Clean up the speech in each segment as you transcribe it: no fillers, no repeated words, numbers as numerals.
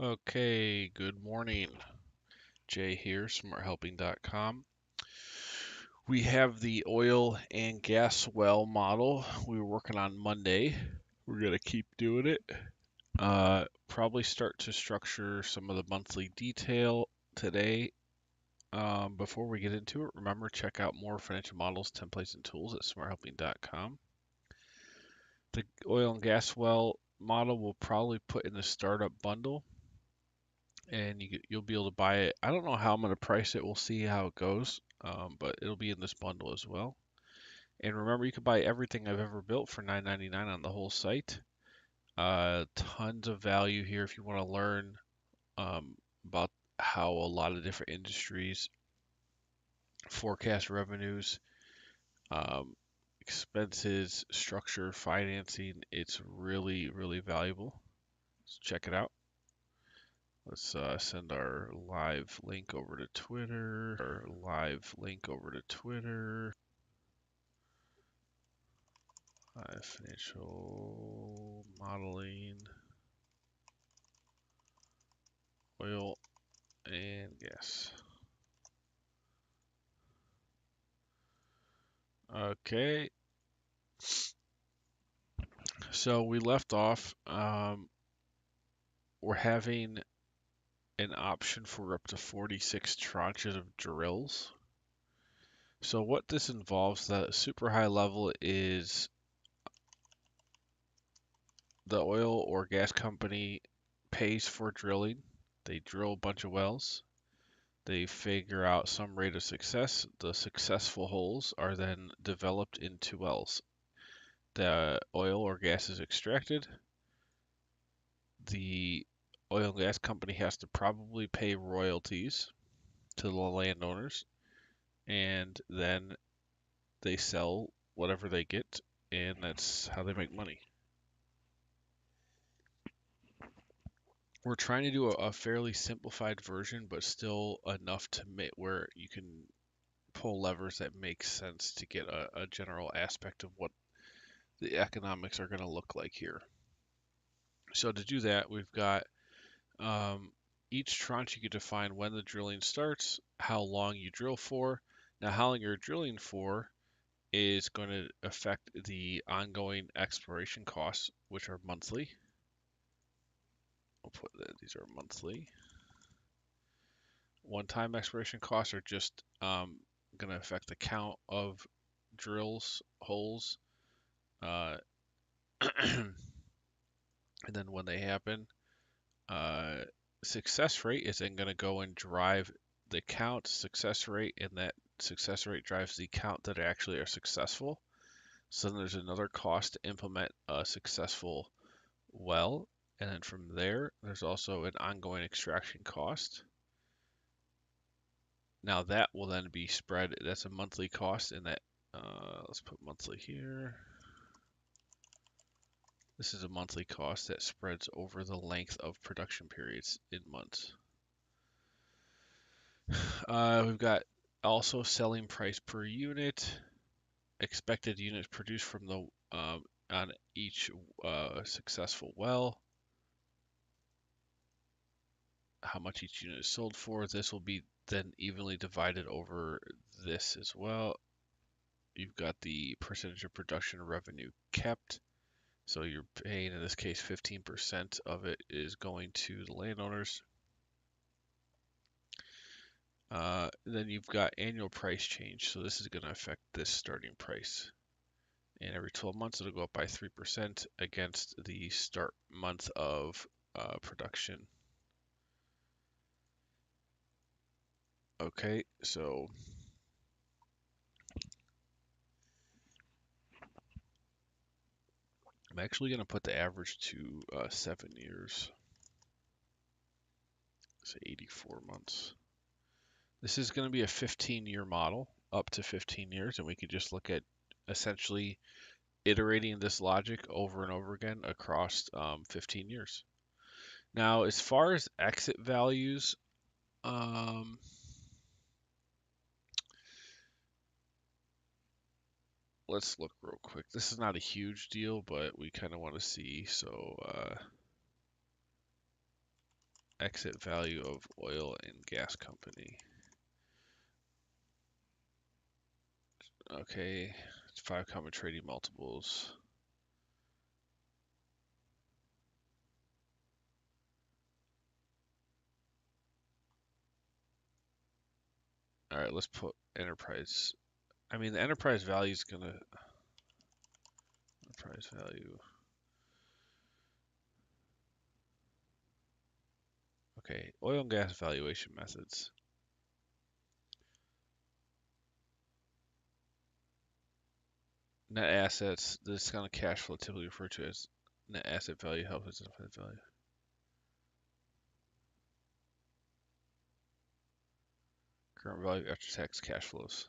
Okay, good morning. Jay here, smarthelping.com. We have the oil and gas well model we were working on Monday. We're going to keep doing it. Probably start to structure some of the monthly detail today. Before we get into it, remember check out more financial models, templates, and tools at smarthelping.com. The oil and gas well model will probably put in the startup bundle and you'll be able to buy it. I don't know how I'm going to price it. We'll see how it goes, but it'll be in this bundle as well. And remember, you can buy everything I've ever built for $9.99 on the whole site. Tons of value here if you want to learn um, about how a lot of different industries forecast revenues, um, expenses, structure, financing. It's really, really valuable. So check it out. Let's send our live link over to Twitter. Financial modeling, oil and gas. Okay, so we left off. We're having an option for up to 46 tranches of drills. So what this involves, the super high level is the oil or gas company pays for drilling. They drill a bunch of wells. They figure out some rate of success. The successful holes are then developed into wells. The oil or gas is extracted. The oil and gas company has to probably pay royalties to the landowners, and then they sell whatever they get, and that's how they make money. We're trying to do a fairly simplified version, but still enough to make where you can pull levers that make sense to get a general aspect of what the economics are going to look like here. So to do that, we've got um, each tranche you can define when the drilling starts, how long you drill for. Now, how long you're drilling for is going to affect the ongoing exploration costs, which are monthly. I'll put that these are monthly. One-time exploration costs are just going to affect the count of drills, holes, uh, and then when they happen. Uh, Success rate is then going to go and drive the count success rate, and that success rate drives the count that actually are successful. So then there's another cost to implement a successful well, and then from there, there's also an ongoing extraction cost. Now that will then be spread. That's a monthly cost, and that let's put monthly here. This is a monthly cost that spreads over the length of production periods in months. We've got also selling price per unit, expected units produced from the on each successful well, how much each unit is sold for. This will be then evenly divided over this as well. You've got the percentage of production revenue kept. So you're paying, in this case, 15% of it is going to the landowners. Then you've got annual price change. So this is going to affect this starting price. And every 12 months, it'll go up by 3% against the start month of production. Okay, so I'm actually going to put the average to 7 years. Say 84 months. This is going to be a 15-year model, up to 15 years, and we could just look at essentially iterating this logic over and over again across 15 years. Now, as far as exit values, let's look real quick. This is not a huge deal, but we kind of want to see. So exit value of oil and gas company. Okay, it's 5 common trading multiples. All right, let's put enterprise. I mean, the enterprise value is gonna enterprise value. Okay, oil and gas valuation methods. Net assets, this kind of cash flow typically referred to as net asset value helps us identify the value. Current value after tax cash flows.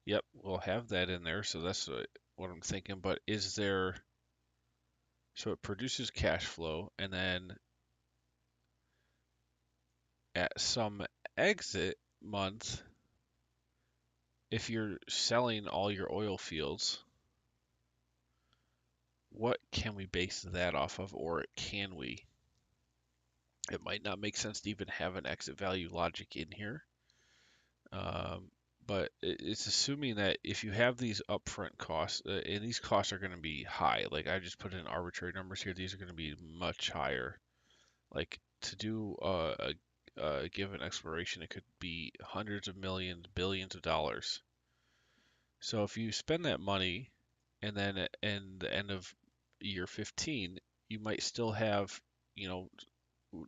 Yep, we'll have that in there, so that's what I'm thinking. But is there, so it produces cash flow, and then at some exit month, if you're selling all your oil fields, what can we base that off of, or can we? It might not make sense to even have an exit value logic in here. But it's assuming that if you have these upfront costs, and these costs are going to be high, like I just put in arbitrary numbers here, these are going to be much higher. Like to do a given exploration, it could be hundreds of millions, billions of dollars. So if you spend that money, and then at the end of year 15, you might still have, you know,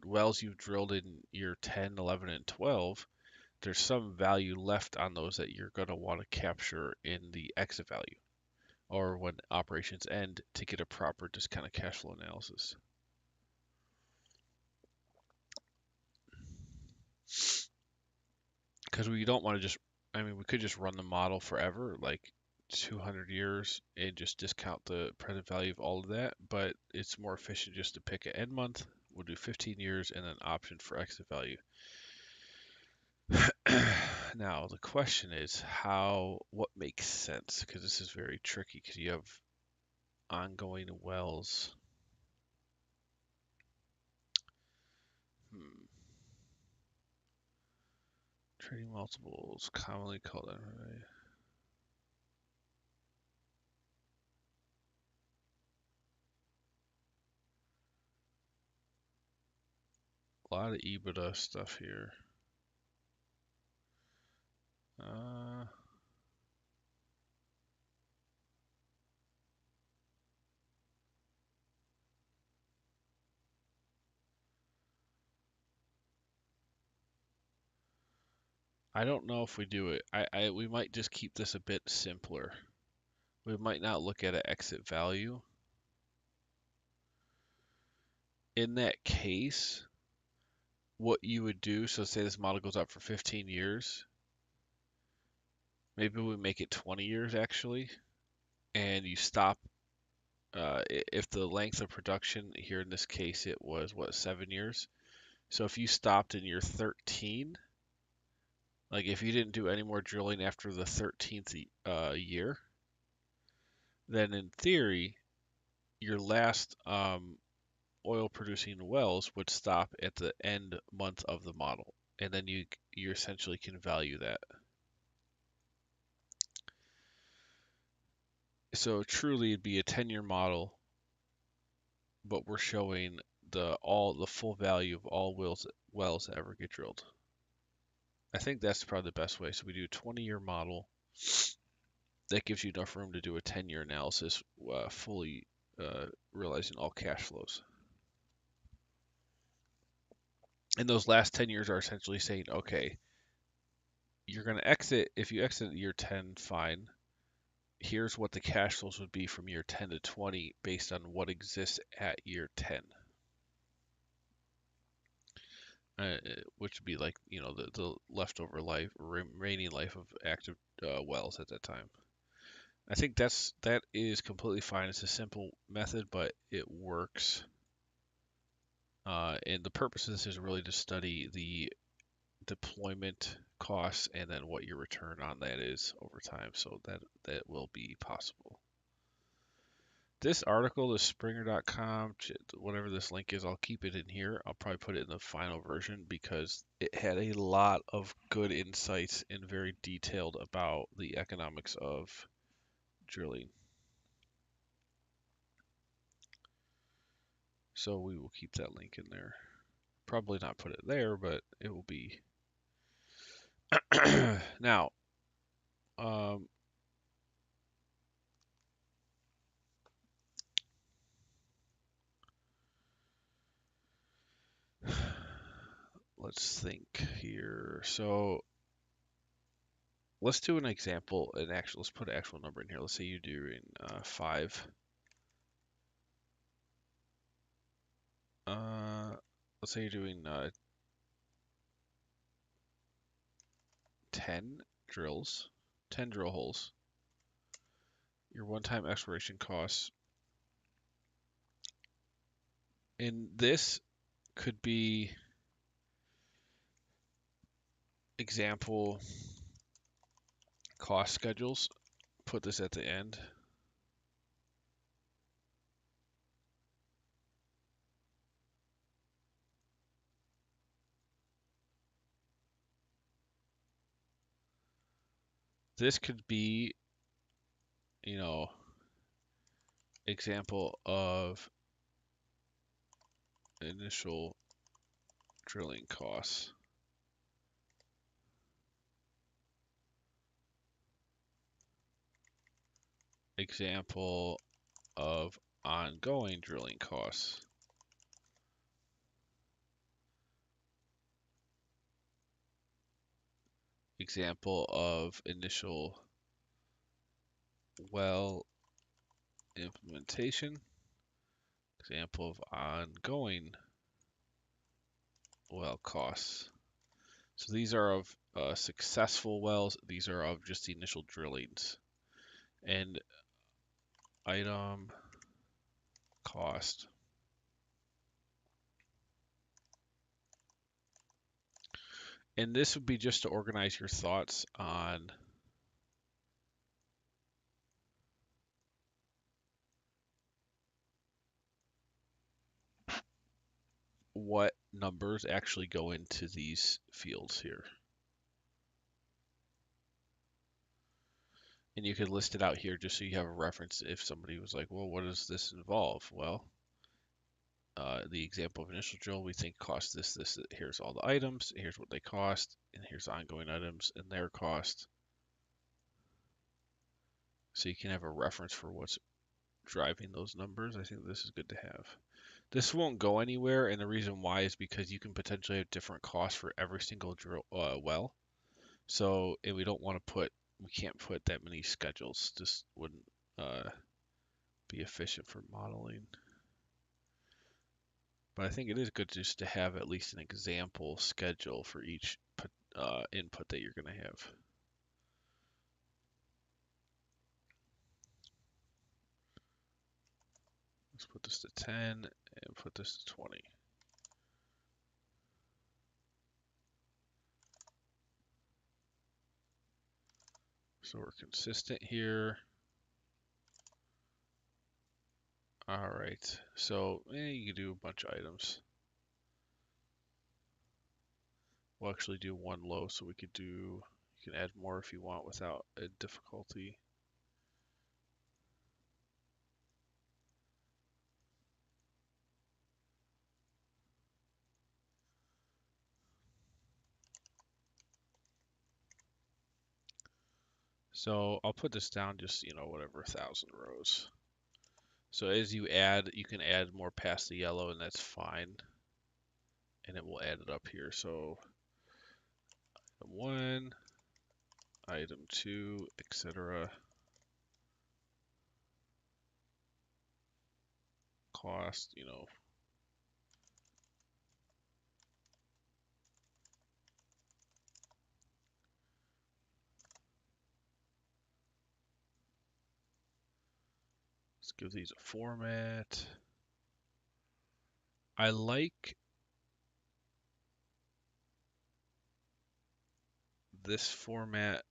wells you've drilled in year 10, 11, and 12, there's some value left on those that you're going to want to capture in the exit value or when operations end to get a proper discounted cash flow analysis. Because we don't want to just, I mean, we could just run the model forever, like 200 years, and just discount the present value of all of that, but it's more efficient just to pick an end month. We'll do 15 years and an option for exit value. Now, the question is what makes sense? Because this is very tricky because you have ongoing wells. Hmm. Trading multiples, commonly called NRA. A lot of EBITDA stuff here. I don't know if we do it. We might just keep this a bit simpler. We might not look at an exit value. In that case, what you would do, so say this model goes up for 15 years, maybe we make it 20 years actually, and you stop, if the length of production here in this case, it was what, 7 years? So if you stopped in year 13, like if you didn't do any more drilling after the 13th year, then in theory, your last oil producing wells would stop at the end month of the model, and then you essentially can value that. So truly, it'd be a 10-year model, but we're showing the full value of all wells that ever get drilled. I think that's probably the best way. So we do a 20-year model. That gives you enough room to do a 10-year analysis, fully realizing all cash flows. And those last 10 years are essentially saying, okay, you're going to exit, if you exit at year 10, fine. Here's what the cash flows would be from year 10 to 20 based on what exists at year 10. Which would be like, the leftover life, remaining life of active wells at that time. I think that is completely fine. It's a simple method, but it works. And the purpose of this is really to study the deployment costs and then what your return on that is over time. So that will be possible. This article, the Springer.com, whatever this link is, I'll keep it in here. I'll probably put it in the final version because it had a lot of good insights and very detailed about the economics of drilling. So we will keep that link in there. Probably not put it there, but it will be. Now, um, let's think here. So let's do an example. Let's put an actual number in here. Let's say you're doing 5. Let's say you're doing 10 drills, 10 drill holes. Your one-time exploration costs. And this could be example cost schedules. Put this at the end. This could be, you know, example of initial drilling costs. Example of ongoing drilling costs. Example of initial well implementation. Example of ongoing well costs. So these are of successful wells. These are of just the initial drillings. And item cost. And this would be just to organize your thoughts on what numbers actually go into these fields here. And you could list it out here just so you have a reference if somebody was like, well, what does this involve? Well, the example of initial drill we think costs this. Here's all the items, here's what they cost, and here's ongoing items and their cost. So you can have a reference for what's driving those numbers. I think this is good to have. This won't go anywhere, and the reason why is because you can potentially have different costs for every single drill well. So, and we can't put that many schedules. Just wouldn't be efficient for modeling. But I think it is good just to have at least an example schedule for each input that you're going to have. Let's put this to 10 and put this to 20. So we're consistent here. All right, so you can do a bunch of items. We'll actually do one low, so we could do, you can add more if you want without a difficulty. So I'll put this down just, whatever, 1,000 rows. So as you add, you can add more past the yellow, and that's fine. And it will add it up here. So item 1, item 2, etc. Cost, let's give these a format. I like this format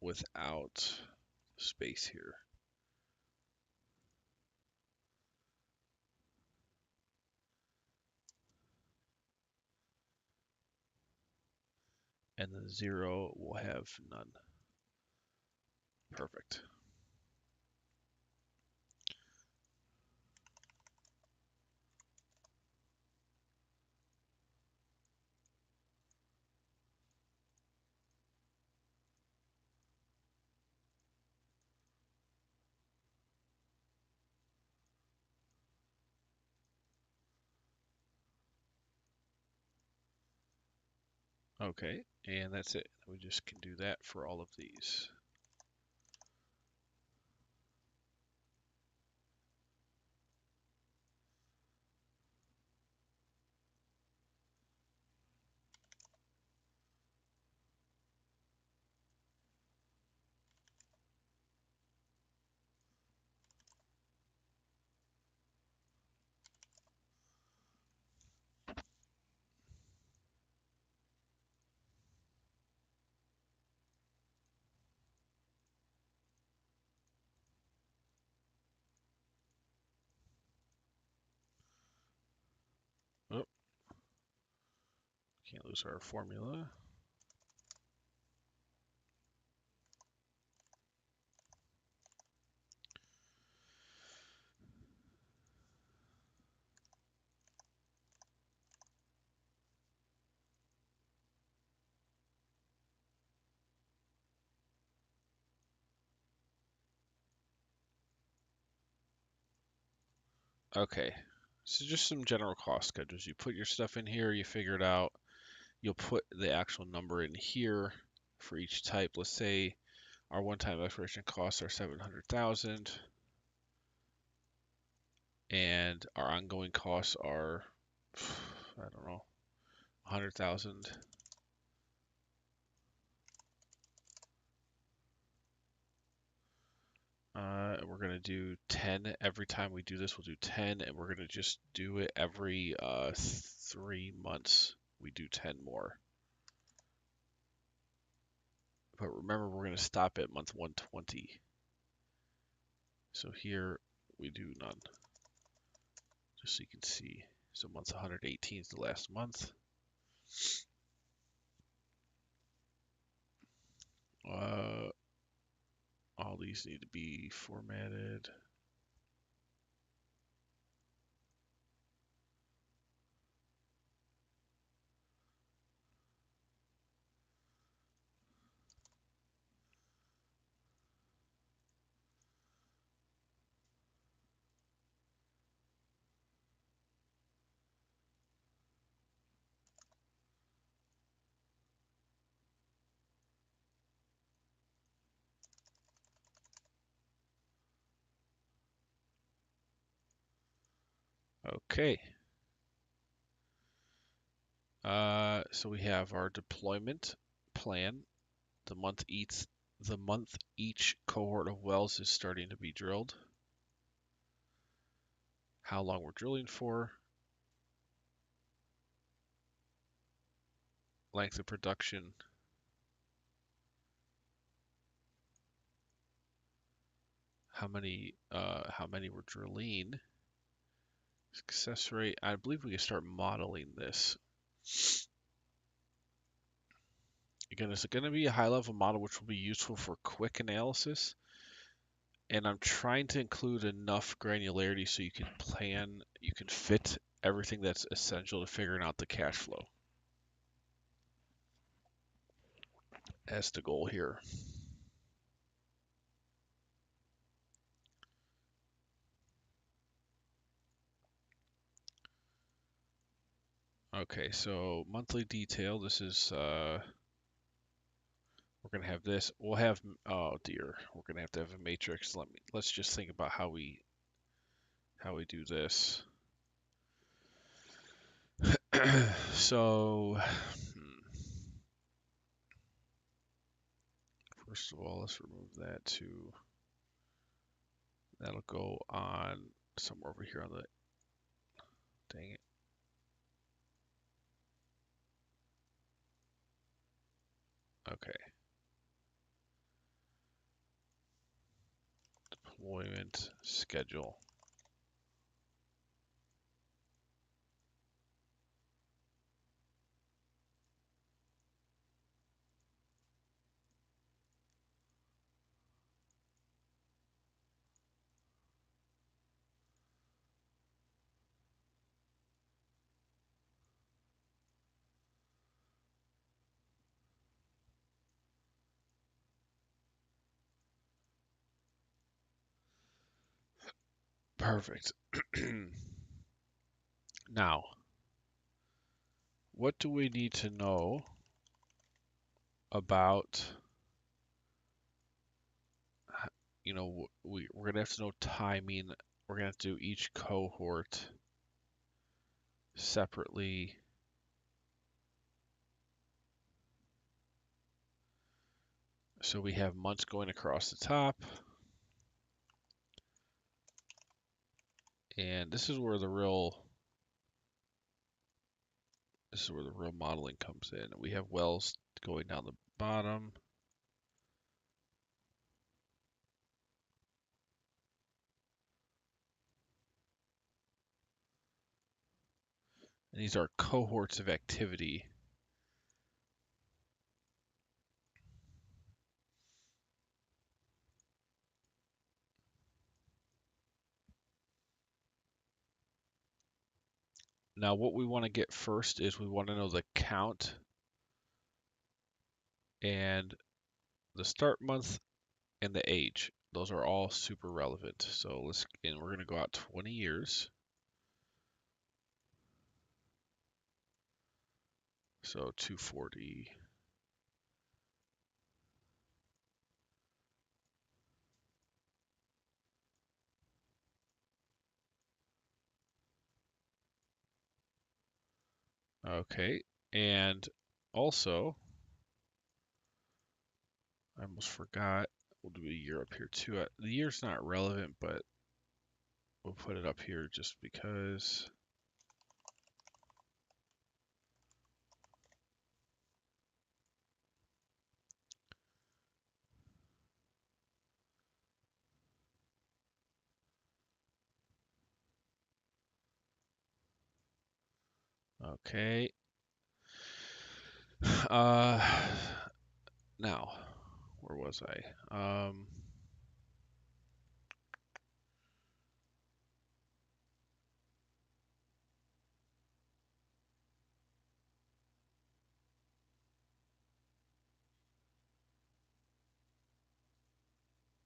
without space here. And the 0 will have none. Perfect. Okay, and that's it. We just can do that for all of these. Oh, can't lose our formula. Okay, so just some general cost schedules. You put your stuff in here, you figure it out. You'll put the actual number in here for each type. Let's say our one-time exploration costs are 700,000, and our ongoing costs are, I don't know, 100,000. We're going to do 10 every time we do this. We'll do 10, and we're going to just do it every 3 months. We do 10 more. But remember, we're going to stop at month 120. So here we do none, just so you can see. So month 118 is the last month. All these need to be formatted. Okay. So we have our deployment plan. The month each cohort of wells is starting to be drilled. How long we're drilling for. Length of production. How many we're drilling. Success rate. I believe we can start modeling this. Again, it's going to be a high-level model which will be useful for quick analysis. And I'm trying to include enough granularity so you can fit everything that's essential to figuring out the cash flow. That's the goal here. Okay, so monthly detail. This is we're gonna have this. We'll have, oh dear, we're gonna have to have a matrix. Let's just think about how we do this. So first of all, let's remove that to, that'll go on somewhere over here on the, dang it. Okay. deployment schedule. Perfect. Now, what do we need to know about, we're going to have to know timing. We're going to have to do each cohort separately. So we have months going across the top. And this is where the real modeling comes in. We have wells going down the bottom. And these are cohorts of activity. Now what we want to get first is we want to know the count and the start month and the age. Those are all super relevant. So we're going to go out 20 years. So 240. Okay. And also, I almost forgot, we'll do a year up here too. The year's not relevant, but we'll put it up here just because. Okay. Uh, Now, where was I?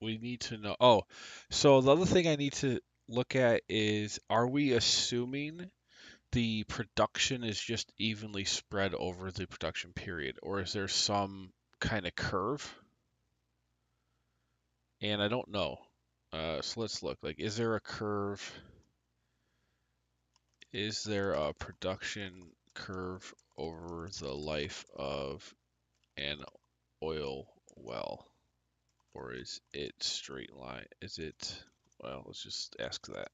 We need to know. Oh, so the other thing I need to look at is, are we assuming the production is just evenly spread over the production period, or is there some kind of curve? And I don't know. So let's look. Like, is there a curve? Is there a production curve over the life of an oil well? Or is it straight line? Is it, well, let's just ask that.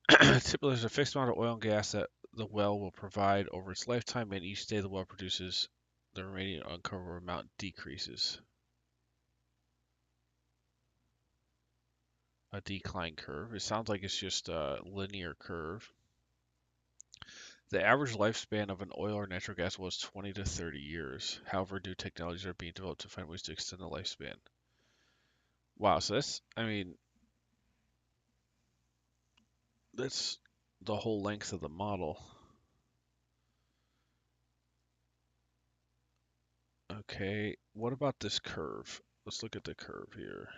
Typically, there's a fixed amount of oil and gas that the well will provide over its lifetime, and each day the well produces, the remaining uncovered amount decreases. A decline curve. It sounds like it's just a linear curve. The average lifespan of an oil or natural gas well is 20 to 30 years. However, new technologies are being developed to find ways to extend the lifespan. Wow, so that's the whole length of the model. Okay, what about this curve? Let's look at the curve here.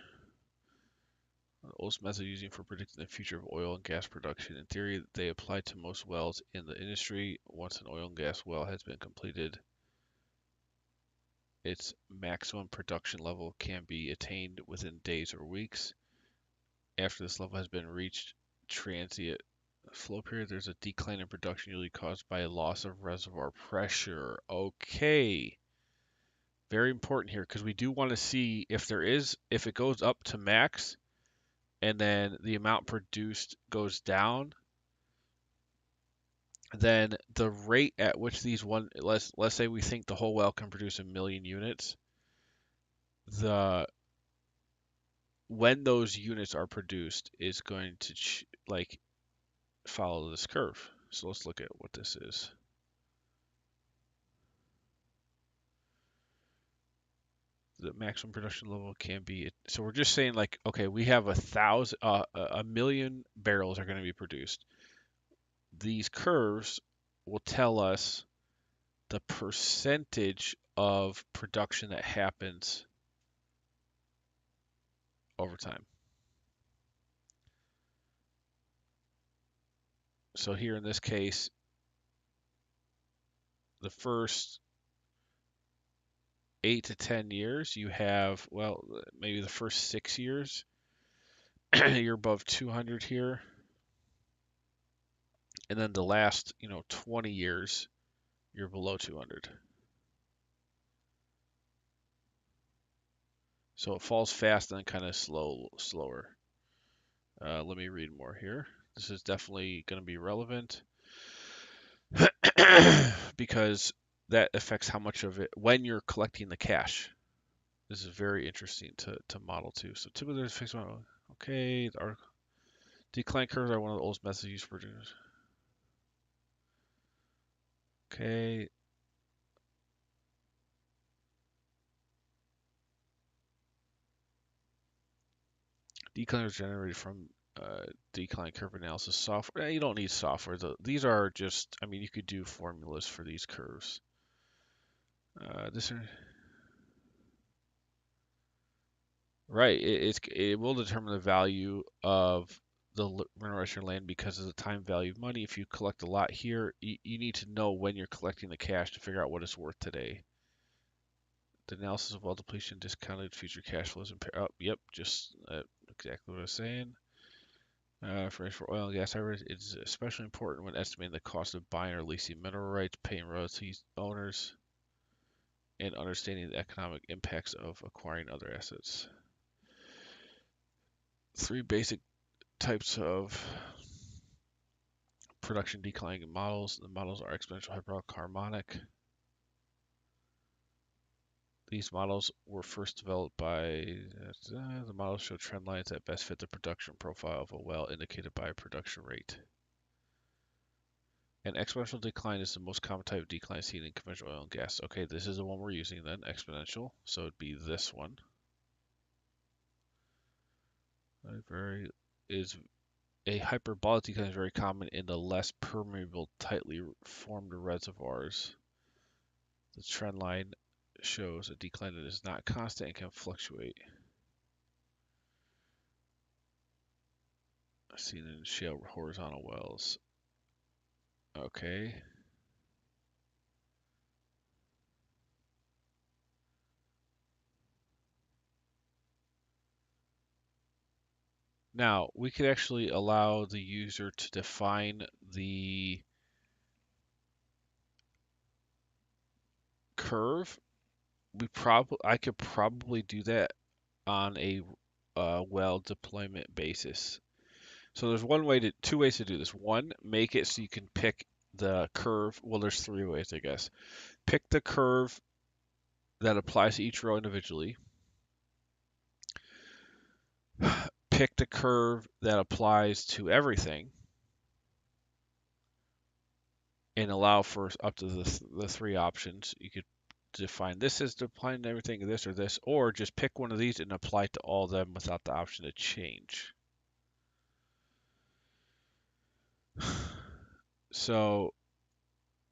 The oldest method using for predicting the future of oil and gas production. In theory, they apply to most wells in the industry. Once an oil and gas well has been completed, its maximum production level can be attained within days or weeks. After this level has been reached, transient flow period, there's a decline in production usually caused by a loss of reservoir pressure. Okay. Very important here because we do want to see if it goes up to max and then the amount produced goes down, then the rate at which let's say we think the whole well can produce 1 million units, the when those units are produced is going to like follow this curve. So let's look at what this is. The maximum production level can be, so we're just saying like, okay, we have a million barrels are going to be produced. These curves will tell us the percentage of production that happens over time. So here in this case, the first 8 to 10 years, you have, well, maybe the first 6 years, you're above 200 here. And then the last, 20 years, you're below 200. So it falls fast and then kind of slower. Let me read more here. This is definitely going to be relevant because that affects how much of it when you're collecting the cash. This is very interesting to model too. So typically there's fixed model. Okay, our decline curves are one of the oldest methods used for producers. Okay. Decline is generated from decline curve analysis software. You don't need software. These are just, I mean, you could do formulas for these curves. Right. It will determine the value of the mineral land because of the time value of money. If you collect a lot here, you need to know when you're collecting the cash to figure out what it's worth today. The analysis of well depletion discounted future cash flows. Yep, just exactly what I was saying. For oil and gas, however, it's especially important when estimating the cost of buying or leasing mineral rights, paying royalties owners, and understanding the economic impacts of acquiring other assets. 3 basic types of production declining models. The models are exponential, hyperbolic, harmonic. These models were first developed by the models show trend lines that best fit the production profile of a well indicated by a production rate. An exponential decline is the most common type of decline seen in conventional oil and gas. Okay, this is the one we're using then, exponential. So it'd be this one. A hyperbolic decline is very common in the less permeable, tightly formed reservoirs. The trend line shows a decline that is not constant and can fluctuate. Seen in shale horizontal wells. Okay. Now, we could actually allow the user to define the curve. I could probably do that on a well deployment basis. So there's two ways to do this. One, make it so you can pick the curve. Well, there's 3 ways, I guess. Pick the curve that applies to each row individually. Pick the curve that applies to everything. And allow for up to the 3 options. You could define this as applying to everything, this or this, or just pick one of these and apply it to all of them without the option to change. So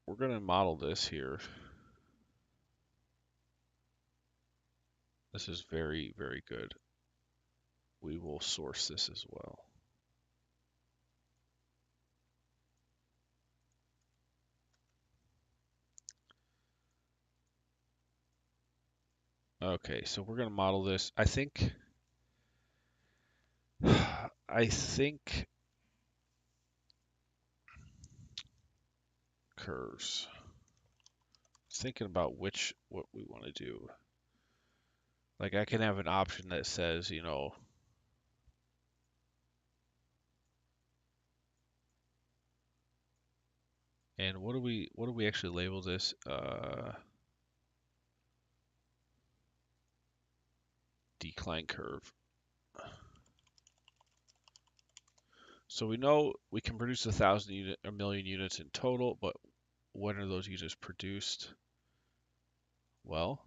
we're going to model this here. This is very, very good. We will source this as well. Okay, so we're going to model this. I think curves. Thinking about what we want to do. Like I can have an option that says, and what do we actually label this? Decline curve. So we know we can produce 1,000 million units in total, but when are those units produced? Well,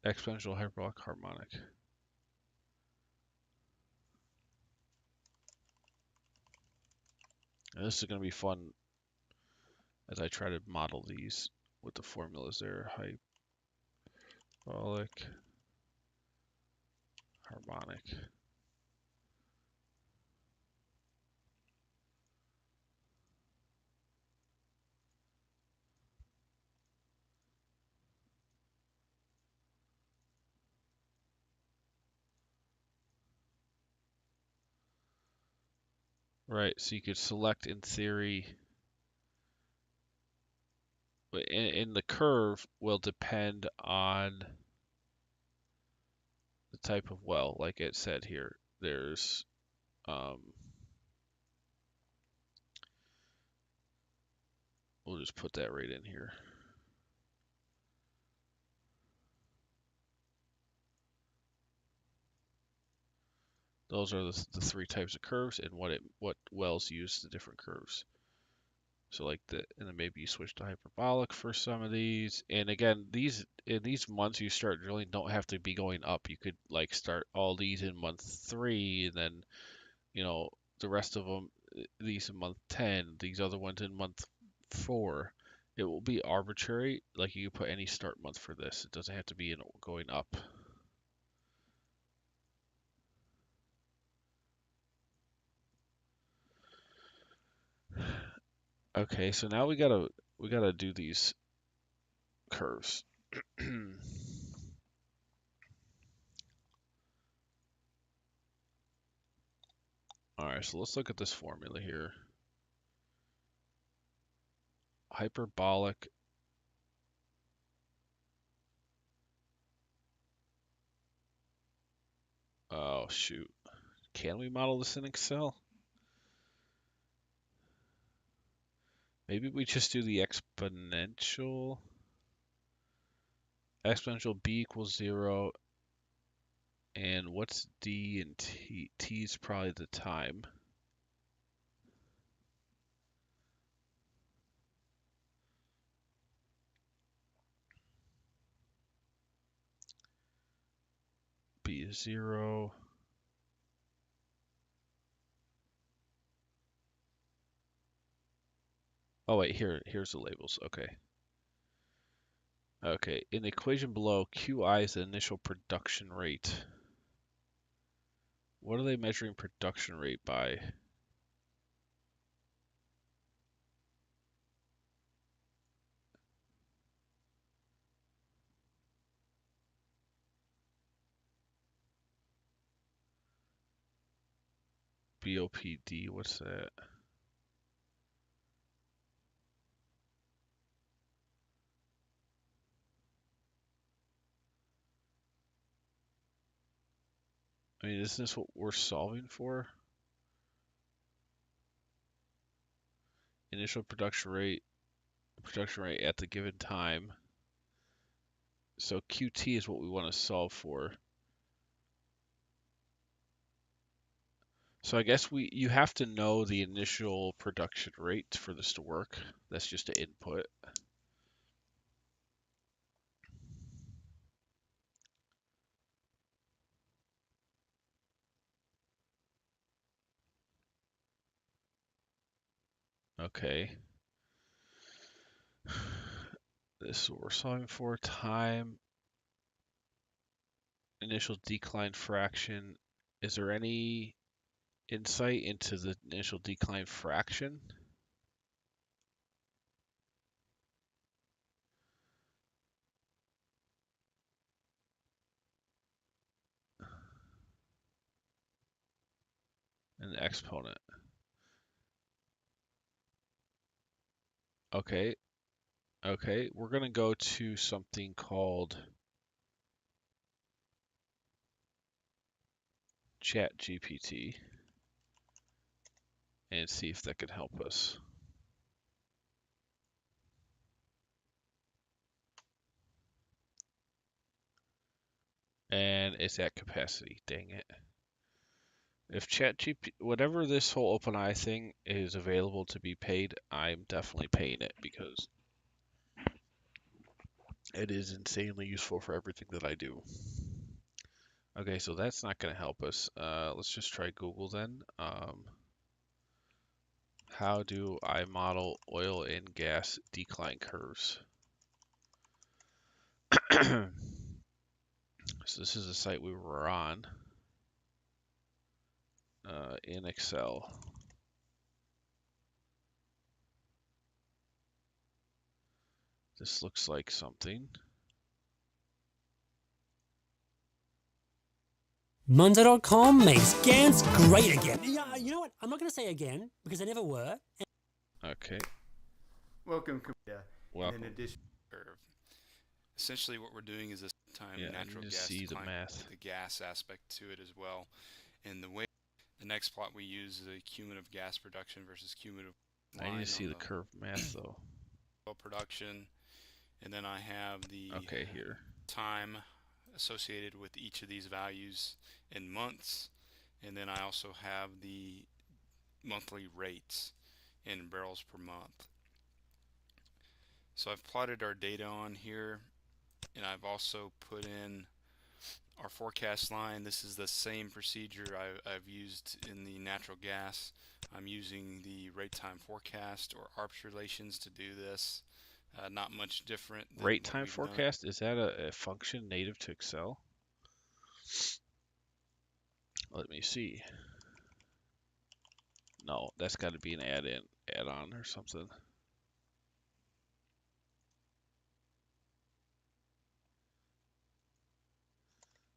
exponential hyperbolic harmonic. And this is going to be fun as I try to model these with the formulas there. Hyperbolic harmonic. Right, so you could select in theory, but in the curve will depend on the type of well, like it said here. There's we'll just put that right in here. Those are the three types of curves and what wells use the different curves. So and then maybe you switch to hyperbolic for some of these. And again, in these months you start drilling don't have to be going up. You could like start all these in month 3, and then the rest of them, these in month 10, these other ones in month 4. It will be arbitrary. Like you can put any start month for this. It doesn't have to be going up. Okay, so now we gotta do these curves. All right, so let's look at this formula here. Hyperbolic. Oh, shoot. Can we model this in Excel? Maybe we just do the exponential. Exponential b equals 0. And what's d and t? T is probably the time. B is 0. Oh, wait, here's the labels. Okay. Okay, in the equation below, QI is the initial production rate. What are they measuring production rate by? BOPD, what's that? I mean, isn't this what we're solving for? Initial production rate at the given time. So QT is what we want to solve for. So I guess you have to know the initial production rate for this to work. That's just an input. Okay. This is what we're solving for. Time, initial decline fraction. Is there any insight into the initial decline fraction? And the exponent. Okay. Okay. We're going to go to something called ChatGPT and see if that can help us. and it's at capacity. Dang it. If ChatGPT, whatever this whole OpenAI thing is available to be paid, I'm definitely paying it because it is insanely useful for everything that I do. Okay, so that's not going to help us. Let's just try Google then. How do I model oil and gas decline curves? So this is the site we were on in Excel. This looks like something. Monzo.com makes GANs great again. Yeah, you know what? I'm not going to say again because they never were. Okay. Welcome, Welcome. in addition, curve. Essentially, what we're doing is this time natural gas see the decline math. with the gas aspect to it as well. And the next plot we use is a cumulative gas production versus cumulative I need to see the curve math though. production, and then I have the here time associated with each of these values in months, and then I also have the monthly rates in barrels per month. So I've plotted our data on here, and I've also put in our forecast line. This is the same procedure I've used in the natural gas. I'm using the rate time forecast or ARPS relations to do this. Not much different than rate time forecast. Is that a function native to Excel? Let me see. No, that's got to be an add-on or something.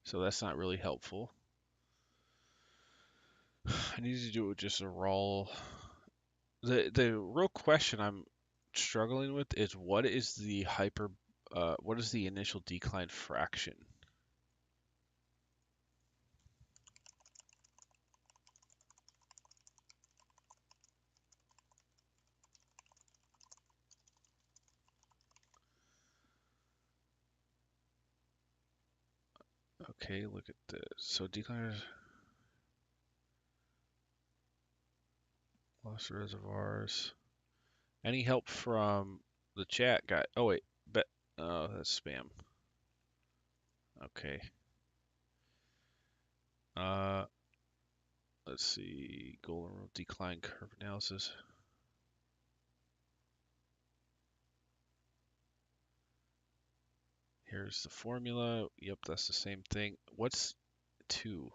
So that's not really helpful. I need to do it with just a raw. The real question I'm struggling with is what is the what is the initial decline fraction? Okay, look at this. So decline lost reservoirs. Any help from the chat guy? Oh wait, oh, that's spam. Okay. Let's see. Golden rule decline curve analysis. Here's the formula. Yep, that's the same thing. What's 2?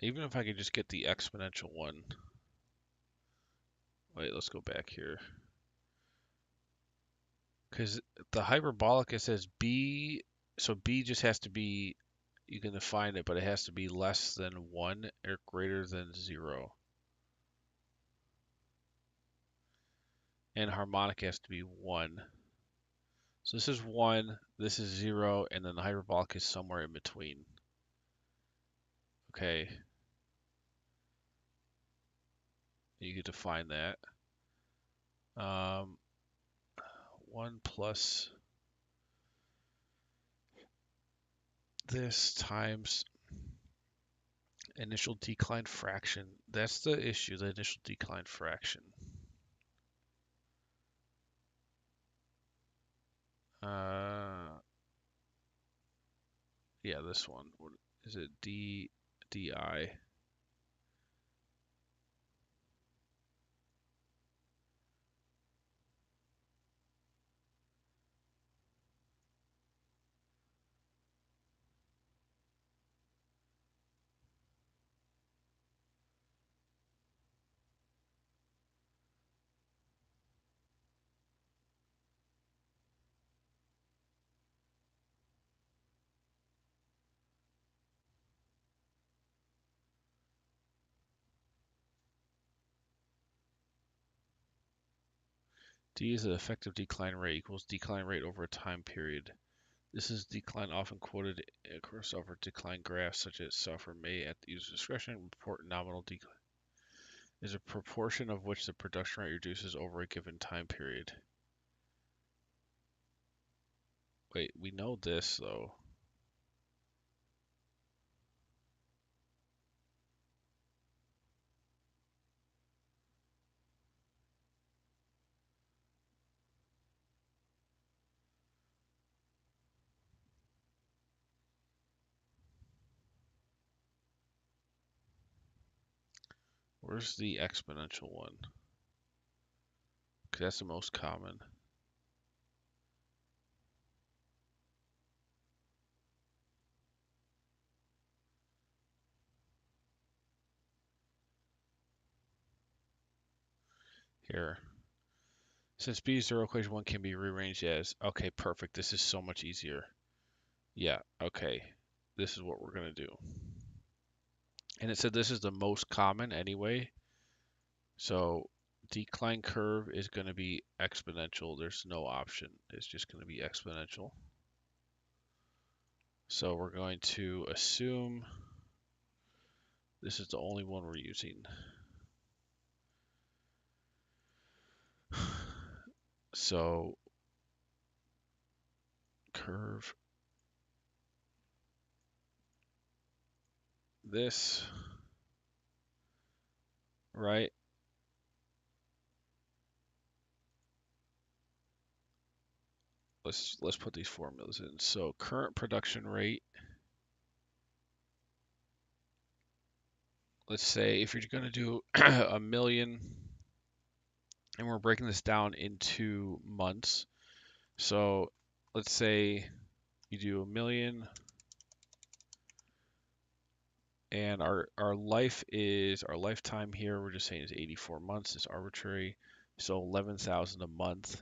Even if I could just get the exponential one. Wait, let's go back here. Because the hyperbolic, it says b, so b just has to be, you can define it, but it has to be less than 1 or greater than 0. And harmonic has to be 1. So this is 1, this is 0, and then the hyperbolic is somewhere in between. Okay. You could define that. 1 plus this times initial decline fraction. That's the issue, the initial decline fraction. Yeah, this one. What is it? DI. D is the effective decline rate equals decline rate over a time period. This is decline often quoted across software decline graphs, such as software may, at the user's discretion, report nominal decline. Is a proportion of which the production rate reduces over a given time period. Wait, we know this though. Where's the exponential one? Because that's the most common. Here. Since B is zero, equation 1 can be rearranged as, okay, perfect. This is so much easier. Yeah, okay. This is what we're going to do. And it said this is the most common anyway. So decline curve is going to be exponential. There's no option. It's just going to be exponential. So we're going to assume this is the only one we're using. So curve this, right? Let's put these formulas in. So current production rate, let's say if you're going to do a million, and we're breaking this down into months. So let's say you do a million, and our lifetime here, we're just saying is 84 months. It's arbitrary. So 11,000 a month.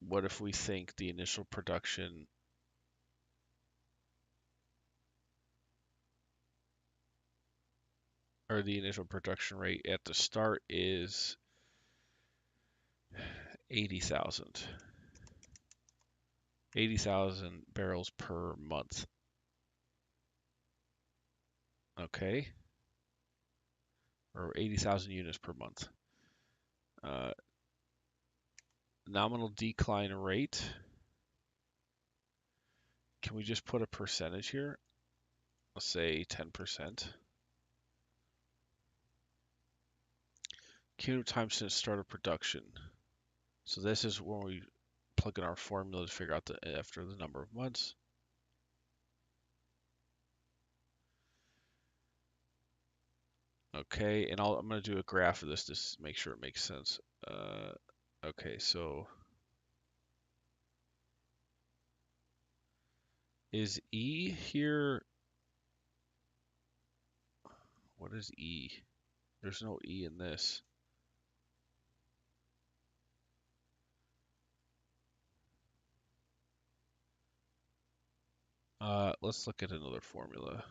What if we think the initial production or the initial production rate at the start is 80,000. 80,000 barrels per month. Okay. Or 80,000 units per month. Nominal decline rate. Can we just put a percentage here? Let's say 10%. Cumulative time since start of production. So this is when we plug in our formula to figure out after the number of months. Okay, and I'm going to do a graph of this to make sure it makes sense. Okay, so is E here? What is E? There's no E in this. Let's look at another formula.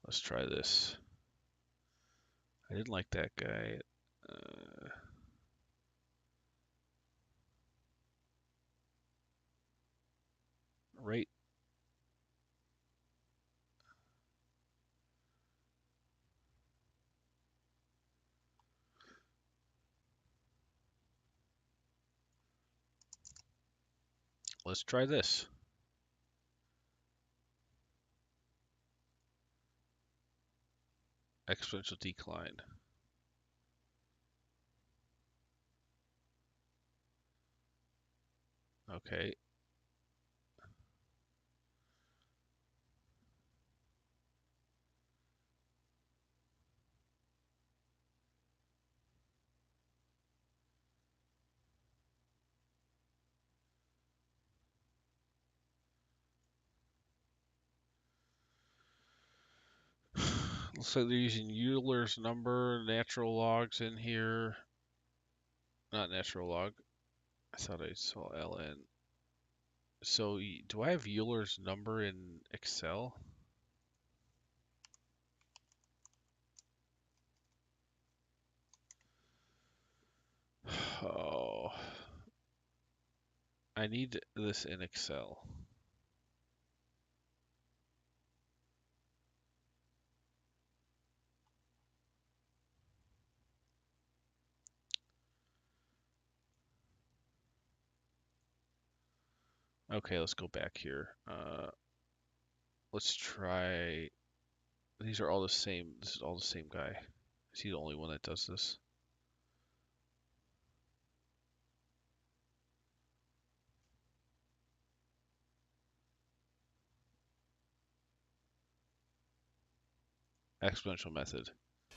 Let's try this. I didn't like that guy. Rate. Let's try this. Exponential decline. Okay. Looks like they're using Euler's number, natural logs in here. not natural log. I thought I saw ln. So do I have Euler's number in Excel? Oh, I need this in Excel. Okay, let's go back here. Let's try. These are all the same. This is all the same guy. Is he the only one that does this? Exponential method.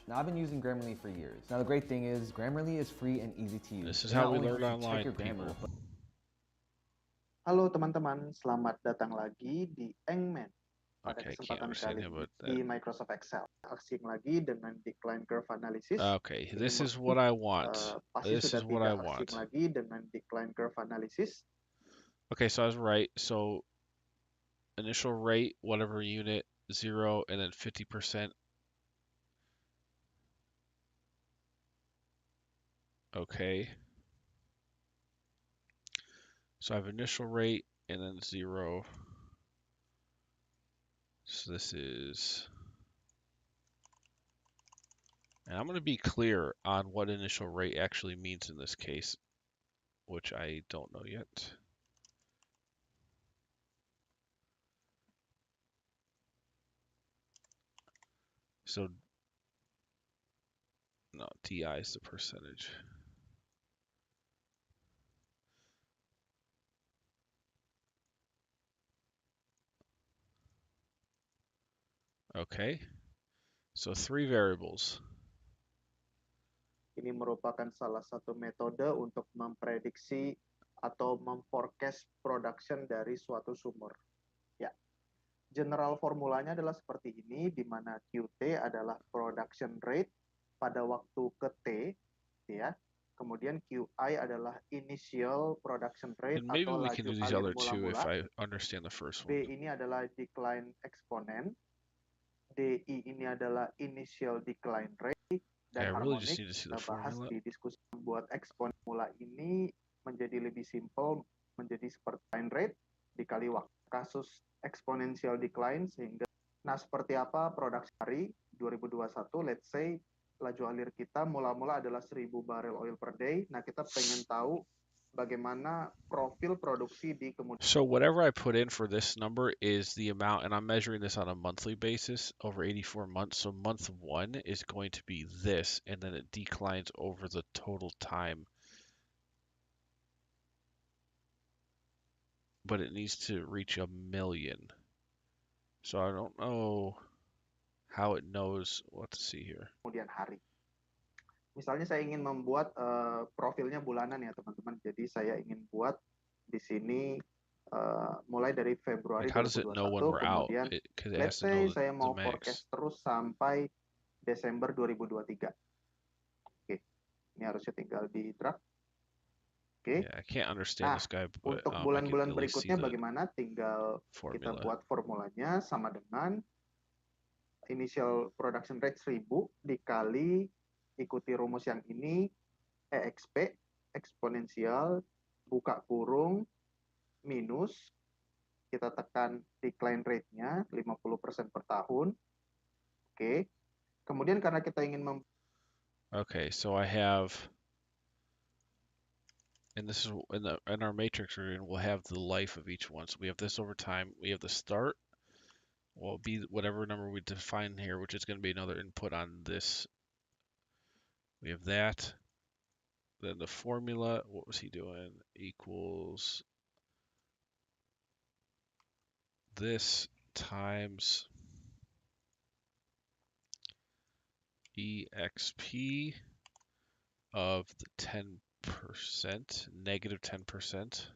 Now, I've been using Grammarly for years. Now, the great thing is Grammarly is free and easy to use. This is It how not we only learn helps you check online, your grammar, people. Halo teman-teman, selamat datang lagi di Engman. Pada Okay, I can't kesempatan understand kali him, ini but di Microsoft Excel. Asing lagi dengan decline curve analysis. okay, Ini this is what I want. pasti This sudah is what I tidak asing want. lagi dengan decline curve analysis. Okay, so I was right. So initial rate, whatever unit, 0, and then 50%. Okay. So I have initial rate and then 0. So this is... And I'm going to be clear on what initial rate actually means in this case, which I don't know yet. So, no, DI is the percentage. Okay, so 3 variables. Ini merupakan salah satu metode untuk memprediksi atau memforecast production dari suatu sumur. Ya, general formulanya adalah seperti ini, di mana QT adalah production rate pada waktu ke T, ya. Kemudian QI adalah initial production rate And maybe atau we can laju do these alir other two if mula-mula. I understand the first B one. ini adalah decline exponent. DI ini adalah initial decline rate. Dan I really just harmonic need to see the kita bahas formula. di diskusi membuat eksponen mula ini menjadi lebih simple, menjadi seperti decline rate dikali waktu. Kasus exponential decline sehingga, nah seperti apa produksi hari 2021, let's say laju alir kita mula-mula adalah 1000 barrel oil per day. Nah kita pengen tahu bagaimana profil produksi di kemudian. So whatever I put in for this number is the amount, and I'm measuring this on a monthly basis over 84 months. So month 1 is going to be this, and then it declines over the total time. But it needs to reach 1 million. So I don't know how it knows what to see here. Kemudian hari. Misalnya saya ingin membuat profilnya bulanan ya teman-teman. Jadi saya ingin buat di sini mulai dari Februari Like how does it know when 2021, we're out? kemudian Because it let's has to know say saya the mau max. forecast terus sampai Desember 2023. Oke, ini harusnya tinggal di drag. Oke. Yeah, I can't understand Nah, this guy, but untuk I can bulan-bulan at least see berikutnya the bagaimana? Tinggal kita formula. buat formulanya sama dengan initial production rate 1000 dikali ikuti rumus yang ini, EXP, eksponensial, buka kurung, minus, kita tekan decline rate-nya 50% per tahun. Oke. Kemudian karena kita ingin Okay, so I have, and this is in our matrix we're in, we'll have the life of each one. So we have this over time. We have the start. Will be whatever number we define here, which is going to be another input on this. We have that. Then the formula, what was he doing? Equals this times EXP of the 10%, negative 10%.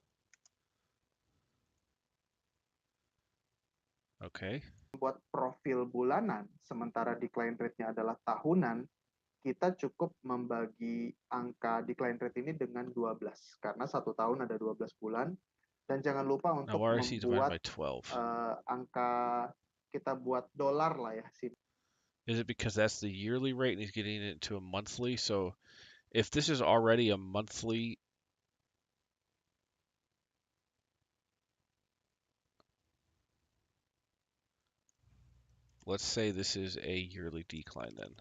Okay. membuat profil bulanan, sementara decline rate-nya adalah tahunan, kita cukup membagi angka decline rate ini dengan 12 karena 1 tahun ada 12 bulan. Dan jangan lupa Now, untuk why is he divided by membuat 12? angka kita buat dolar lah ya. Is it because that's the yearly rate and he's getting it to a monthly? So if this is already a monthly, let's say this is a yearly decline then.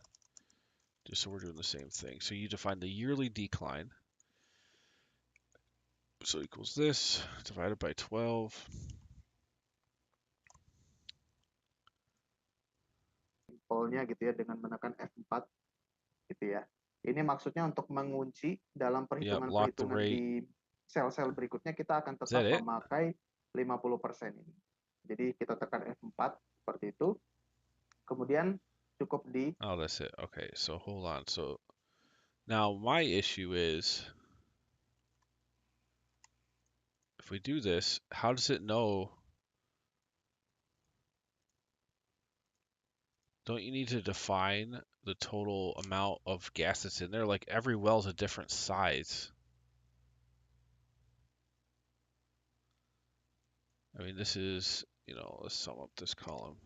Just so we're doing the same thing. So you define the yearly decline. So equals this divided by 12. Simpelnya gitu ya dengan menekan F4 gitu ya. Ini maksudnya untuk mengunci dalam Yep, lock the perhitungan-perhitungan rate. di sel-sel berikutnya kita akan Is that tetap it? memakai 50% ini. Jadi kita tekan F4 seperti itu. Kemudian cukup di Oh, that's it. Okay, so hold on. So now my issue is if we do this, how does it know? Don't you need to define the total amount of gas that's in there? Like every well's a different size. I mean, this is, let's sum up this column.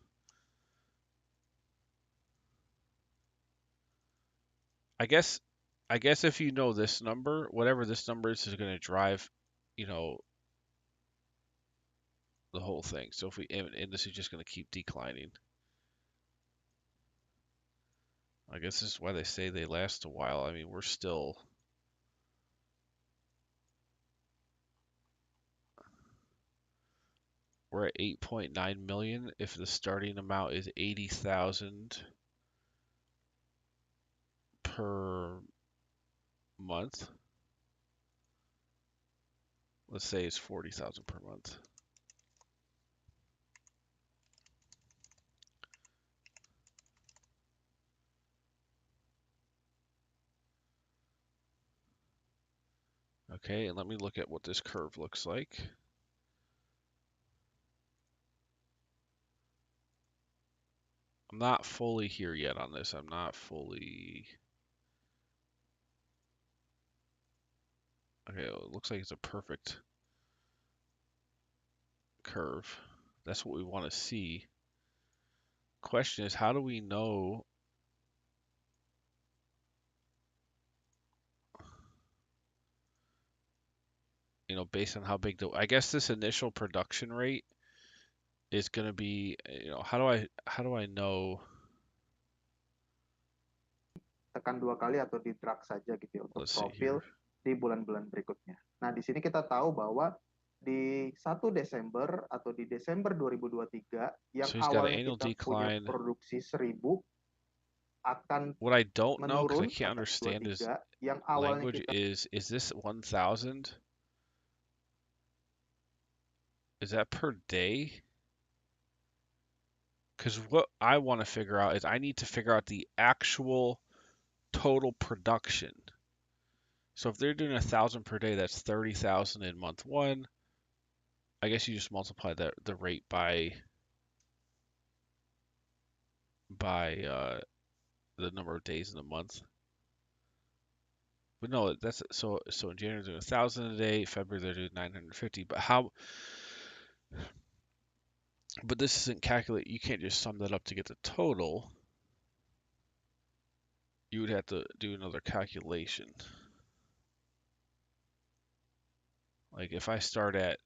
I guess if you know this number, whatever this number is going to drive, the whole thing. So if and this is just going to keep declining. I guess this is why they say they last a while. I mean, we're at 8.9 million. If the starting amount is 80,000 per month, let's say it's 40,000 per month. Okay, and let me look at what this curve looks like. I'm not fully here yet on this. I'm not fully... Okay, it looks like it's a perfect curve. That's what we want to see. Question is, how do we know based on how big I guess this initial production rate is going to be, how do I know? tekan 2 kali atau di drag saja gitu ya untuk Let's see profil here. di bulan-bulan berikutnya. Nah, di sini kita tahu bahwa di 1 Desember atau di Desember 2023 yang So he's got an awalnya annual kita punya decline. produksi 1000 akan What I don't know, because I menurun can't pada understand his 23 yang awalnya language, kita is this 1,000? Is that per day? Because what I want to figure out is I need to figure out the actual total production. So if they're doing 1,000 per day, that's 30,000 in month one. I guess you just multiply the rate by the number of days in the month. But no, that's so in January they're doing 1,000 a day, February they're doing 950. But how? But this isn't calculate. You can't just sum that up to get the total. You would have to do another calculation. Like if I start at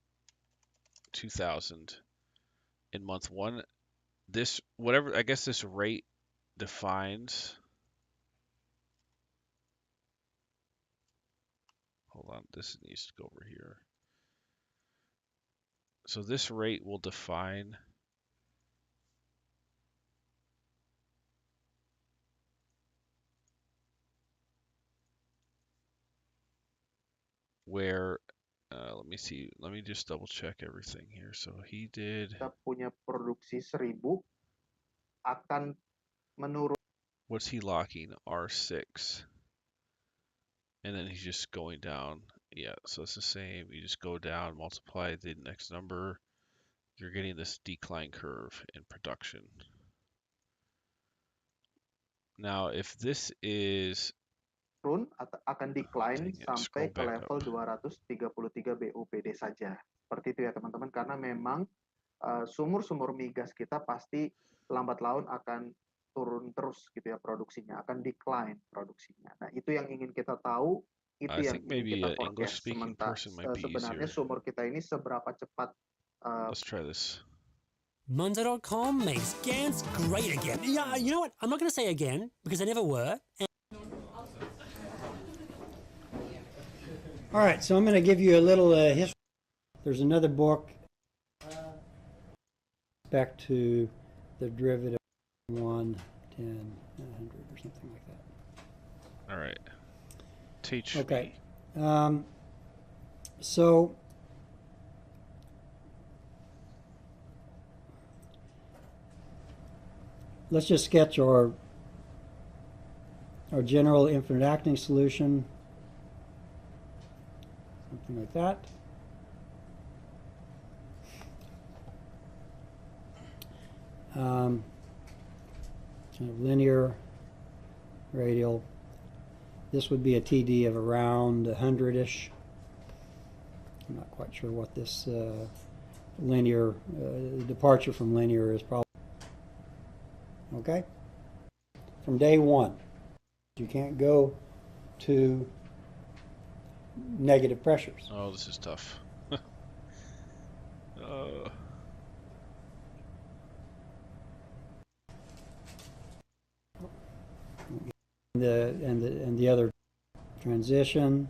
2,000 in month one, this whatever I guess this rate defines. Hold on, this needs to go over here. So this rate will define where, let me see, let me just double check everything here. So he did, kita punya produksi 1000 akan menurun. what's he locking? R6. And then he's just going down. Yeah, so it's the same. You just go down, multiply the next number. You're getting this decline curve in production. Now, if this is, turun akan decline dang it, sampai scroll ke back level up. 233 BUPD saja. Seperti itu ya teman-teman, karena memang sumur-sumur migas kita pasti lambat laun akan turun terus gitu ya produksinya, akan decline produksinya. Nah, itu yang ingin kita tahu, itu I yang think ingin maybe kita an English-speaking forecast. person might be Sebenarnya easier. sumur kita ini seberapa cepat Let's try this. Monzo.com makes Gantz great again. Yeah, you know what? I'm not going to say again because I never were. All right, so I'm going to give you a little history. There's another book back to the derivative 1, 10, 100 or something like that. All right. Teach Okay. me. So let's just sketch our general infinite acting solution, something like that. Kind of linear, radial. This would be a TD of around 100-ish. I'm not quite sure what this linear, departure from linear is probably. Okay? From day one. You can't go to negative pressures. Oh, this is tough. And the other transition,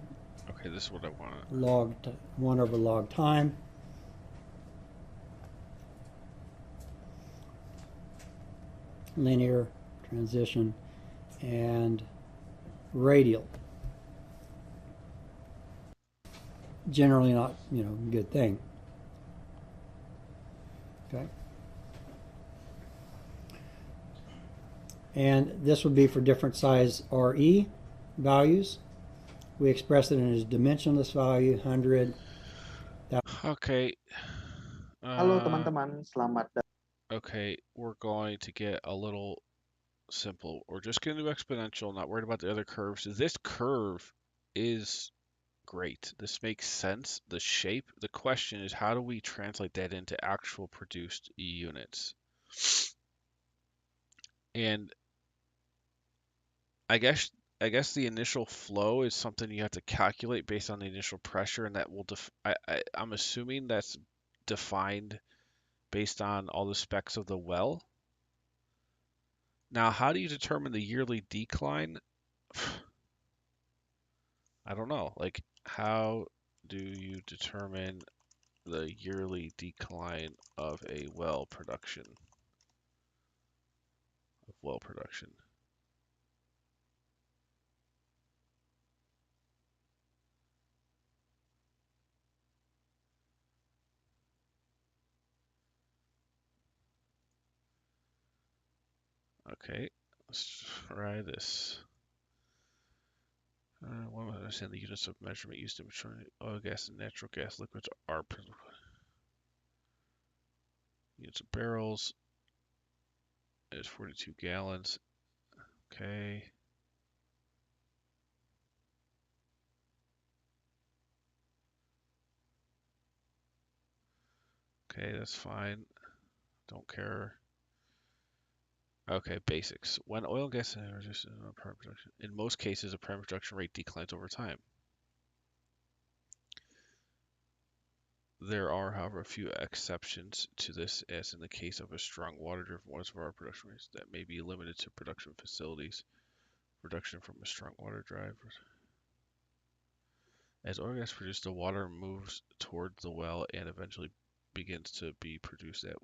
Okay, this is what I want. log 1 over log time. Linear, transition, and radial. Generally not, a good thing. Okay. And this would be for different size RE values. We express it in as dimensionless value, 100. Okay. Halo teman-teman, selamat datang. Okay, we're going to get a little simple. We're just going to do exponential, not worried about the other curves. This curve is great. This makes sense. The shape. The question is, how do we translate that into actual produced units? And I guess the initial flow is something you have to calculate based on the initial pressure, and that will I'm assuming that's defined based on all the specs of the well. Now, how do you determine the yearly decline? I don't know. Like, how do you determine the yearly decline of a well production? Okay, let's try this. One to understand the units of measurement used in measuring oil, gas, and natural gas liquids are units of barrels. Is 42 gallons. Okay. Okay, that's fine. Don't care. Okay, basics. When oil and gas are reduced in primary production, in most cases, the primary production rate declines over time. There are, however, a few exceptions to this, as in the case of a strong water-driven reservoir production rates that may be limited to production facilities. Production from a strong water drive. As oil and gas produced, the water moves toward the well and eventually begins to be produced at.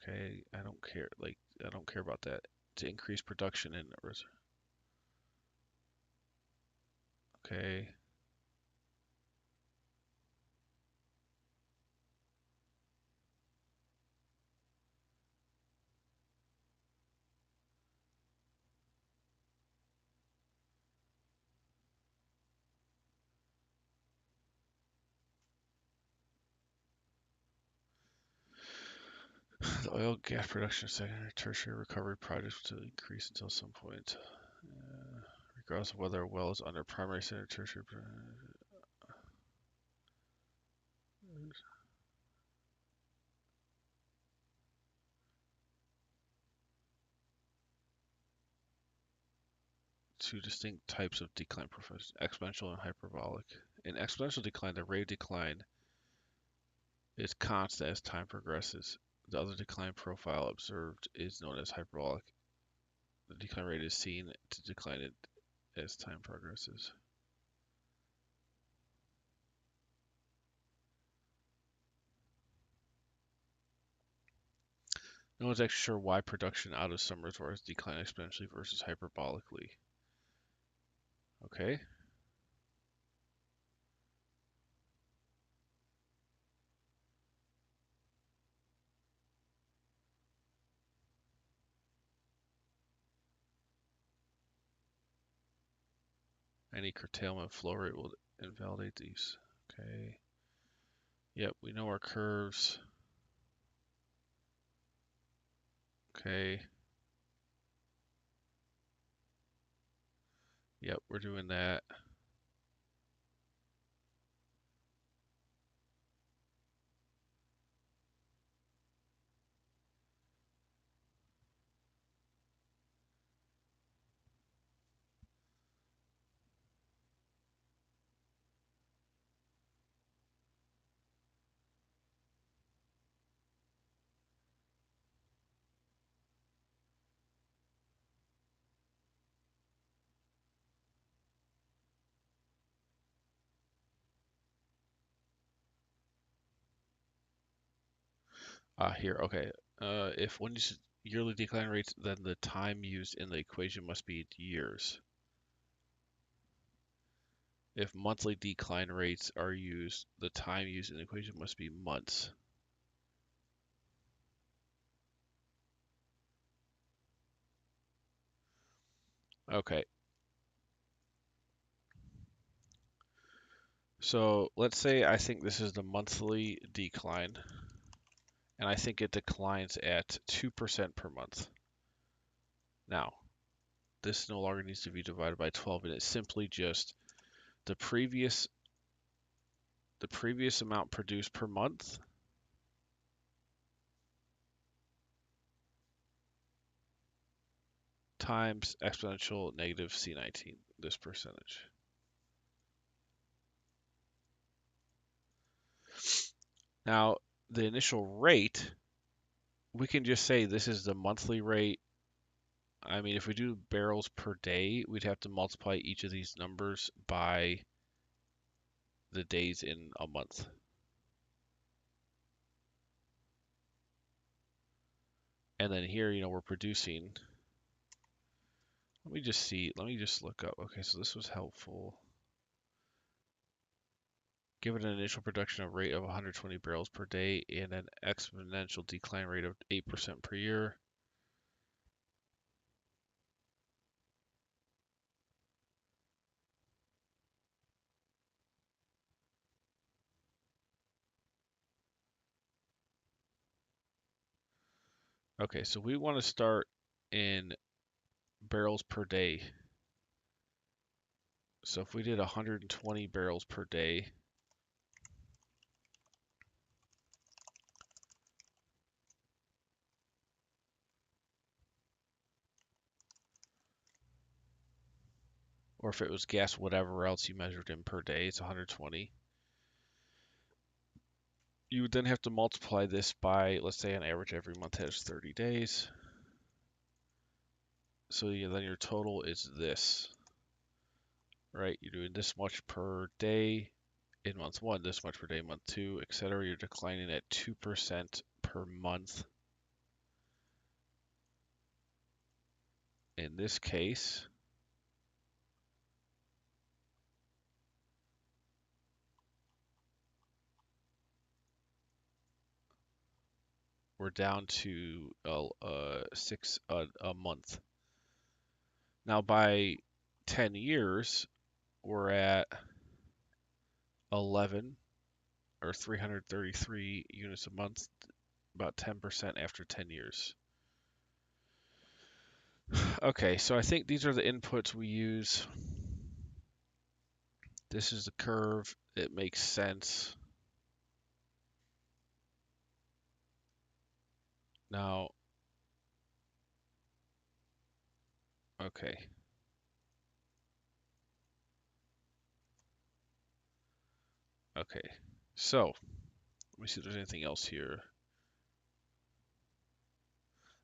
Okay, I don't care. Like, I don't care about that. To increase production in. Okay. The oil gas production secondary tertiary recovery projects to increase until some point, regardless of whether a well is under primary secondary tertiary. Two distinct types of decline profiles: exponential and hyperbolic. In exponential decline, the rate of decline is constant as time progresses. The other decline profile observed is known as hyperbolic. The decline rate is seen to decline as time progresses. No one's actually sure why production out of some reservoirs decline exponentially versus hyperbolically. Okay. Any curtailment flow rate will invalidate these. Okay. Yep, we know our curves. Okay. Yep, we're doing that. Here, okay. If one uses yearly decline rates, then the time used in the equation must be years. If monthly decline rates are used, the time used in the equation must be months. Okay. So let's say I think this is the monthly decline, and I think it declines at 2% per month. Now, this no longer needs to be divided by 12, and it's simply just the previous amount produced per month times exponential negative C19, this percentage. Now, the initial rate, we can just say this is the monthly rate. I mean, if we do barrels per day, we'd have to multiply each of these numbers by the days in a month. And then here, we're producing. Let me just look up. Okay, so this was helpful. Given an initial production rate of 120 barrels per day and an exponential decline rate of 8% per year. Okay, so we want to start in barrels per day. So if we did 120 barrels per day, or if it was gas, whatever else you measured in per day, it's 120. You would then have to multiply this by, let's say, an average every month has 30 days. So then your total is this, right? You're doing this much per day in month 1, this much per day in month 2, etc. You're declining at 2% per month. In this case, we're down to 6 a month. Now by 10 years, we're at 11 or 333 units a month about 10% after 10 years. Okay, so I think these are the inputs we use. This is the curve. It makes sense. Now, okay. Okay, so let me see if there's anything else here.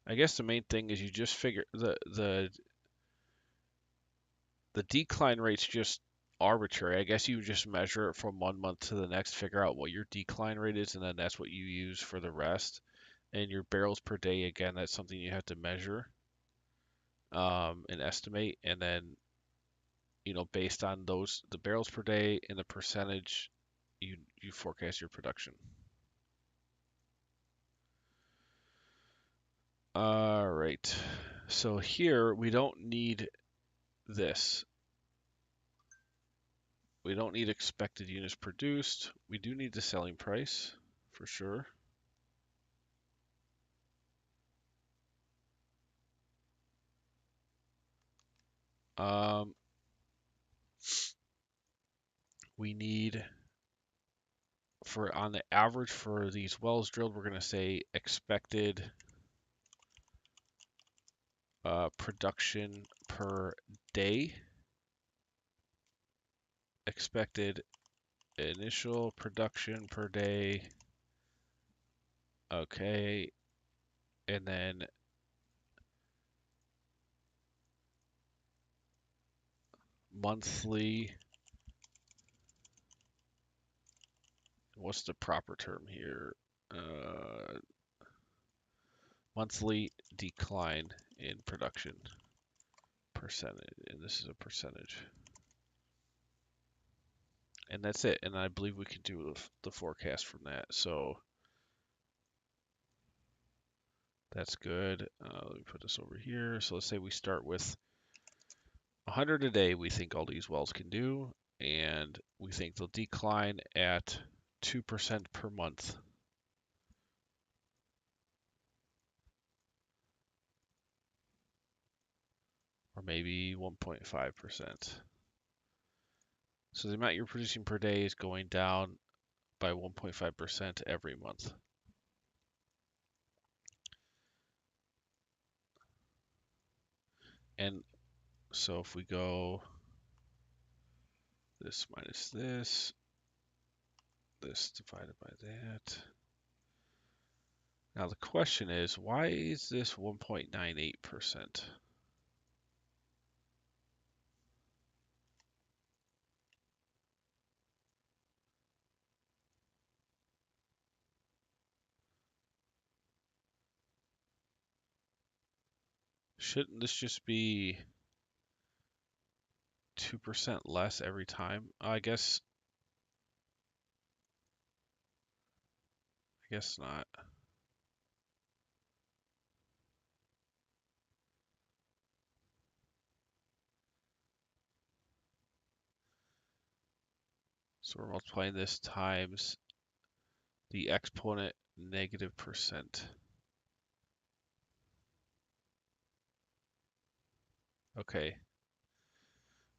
I guess the main thing is you just figure the decline rate's just arbitrary. I guess you just measure it from 1 month to the next, figure out what your decline rate is, and then that's what you use for the rest. And your barrels per day, again, that's something you have to measure and estimate, and then based on those, the barrels per day and the percentage, you forecast your production. All right. So here we don't need this. We don't need expected units produced. We do need the selling price for sure. We need on the average for these wells drilled, we're going to say expected production per day. Expected initial production per day. Okay. And then monthly. What's the proper term here? Monthly decline in production percentage. And this is a percentage. And that's it. And I believe we can do the forecast from that. So that's good. Let me put this over here. So let's say we start with 100 a day we think all these wells can do, and we think they'll decline at 2% per month. Or maybe 1.5%. So the amount you're producing per day is going down by 1.5% every month. And so if we go this minus this divided by that. Now the question is, why is this 1.98%? Shouldn't this just be 2% less every time? I guess not. So we're multiplying this times the exponent negative percent. Okay.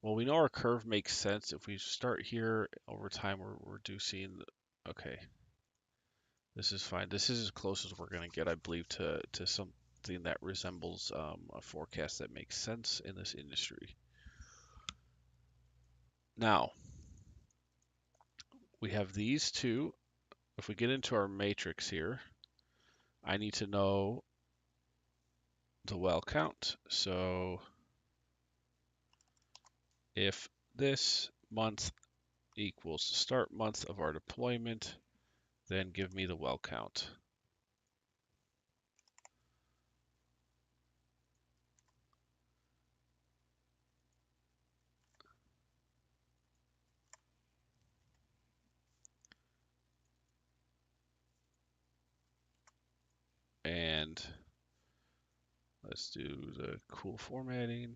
Well, we know our curve makes sense. If we start here, over time we're reducing. Okay. This is fine. This is as close as we're going to get, I believe, to something that resembles a forecast that makes sense in this industry. Now, we have these two. If we get into our matrix here, I need to know the well count. So if this month equals the start month of our deployment, then give me the well count. And let's do the cool formatting.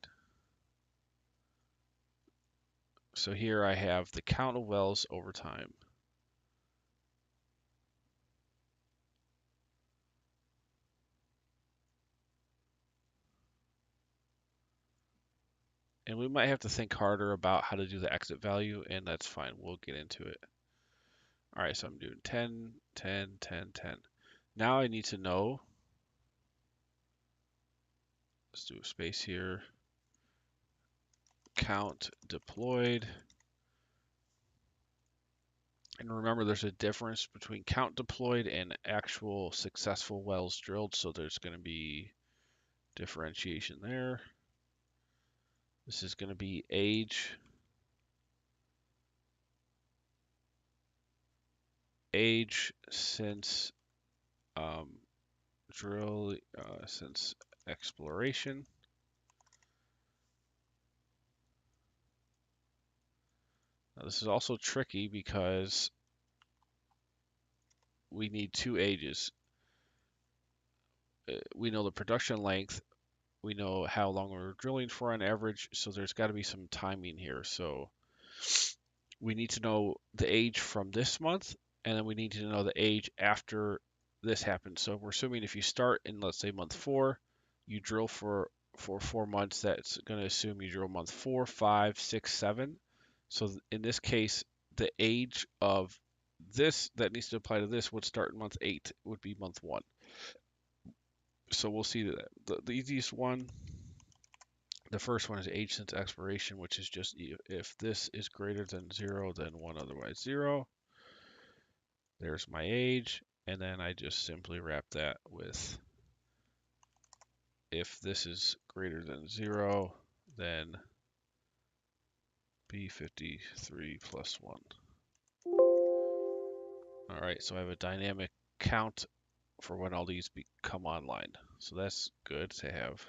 So here I have the count of wells over time. And we might have to think harder about how to do the exit value, and that's fine. We'll get into it. All right, so I'm doing 10, 10, 10, 10. Now I need to know, let's do a space here, count deployed. And remember, there's a difference between count deployed and actual successful wells drilled, so there's going to be differentiation there. This is going to be age. Age since since exploration. Now, this is also tricky because we need two ages. We know the production length. We know how long we're drilling for on average, so there's got to be some timing here. So we need to know the age from this month, and then we need to know the age after this happens. So we're assuming if you start in, let's say, month 4, you drill for 4 months, that's going to assume you drill month 4, 5, 6, 7. So in this case, the age of this that needs to apply to this would start in month 8, would be month 1. So we'll see that the easiest one, the first one is age since expiration, which is just if this is greater than 0, then 1, otherwise 0. There's my age, and then I just simply wrap that with if this is greater than 0, then B53 plus 1. All right, so I have a dynamic count for when all these come online. So that's good to have.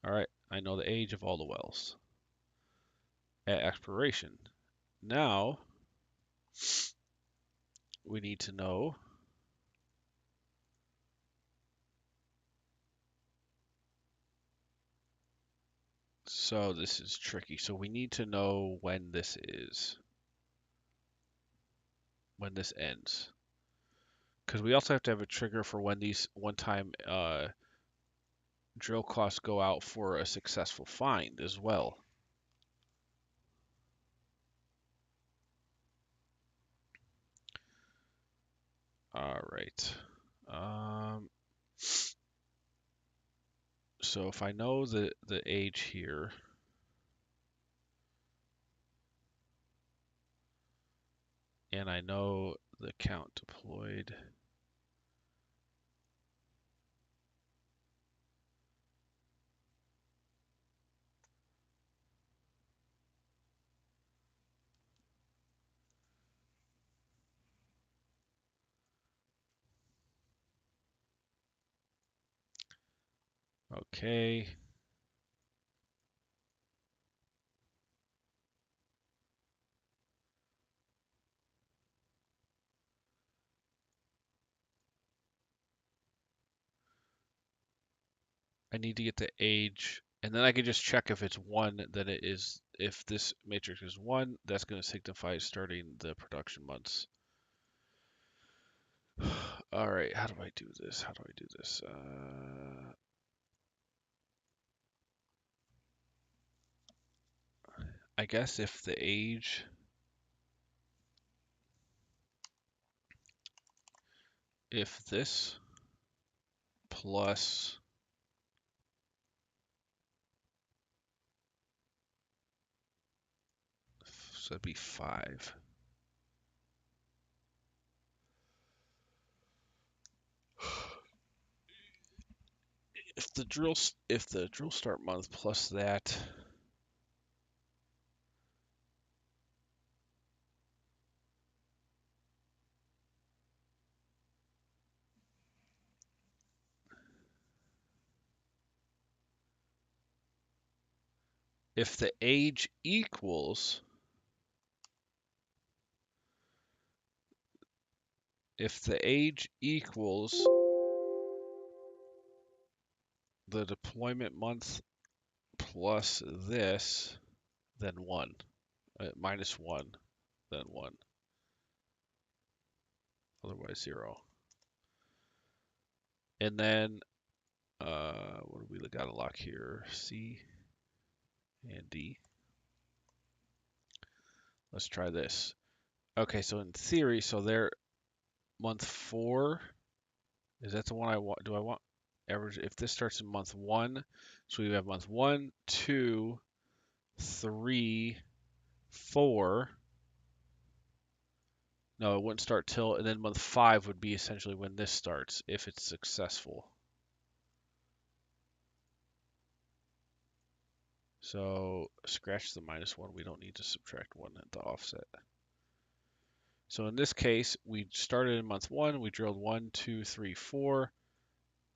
All right, I know the age of all the wells at expiration. Now, we need to know so this is tricky. So we need to know when this is, when this ends. Because we also have to have a trigger for when these one-time drill costs go out for a successful find as well. All right. So if I know the age here, and I know the count deployed, okay. I need to get the age, and then I can just check if it's 1, then it is, if this matrix is 1, that's going to signify starting the production months. All right, how do I do this? How do I do this? I guess if the age, if this plus, so that'd be 5. If the drill start month plus that, if the age equals, the deployment month plus this, then 1. Minus 1, then 1. otherwise 0. And then, what do we got to lock here? C and D. Let's try this. Okay, so in theory, so there, month 4, is that the one I want? Do I want average? If this starts in month 1, so we have month 1, 2, 3, 4. No, it wouldn't start till, and then month 5 would be essentially when this starts, if it's successful. So scratch the -1. We don't need to subtract 1 at the offset. So in this case, we started in month 1. We drilled 1, 2, 3, 4.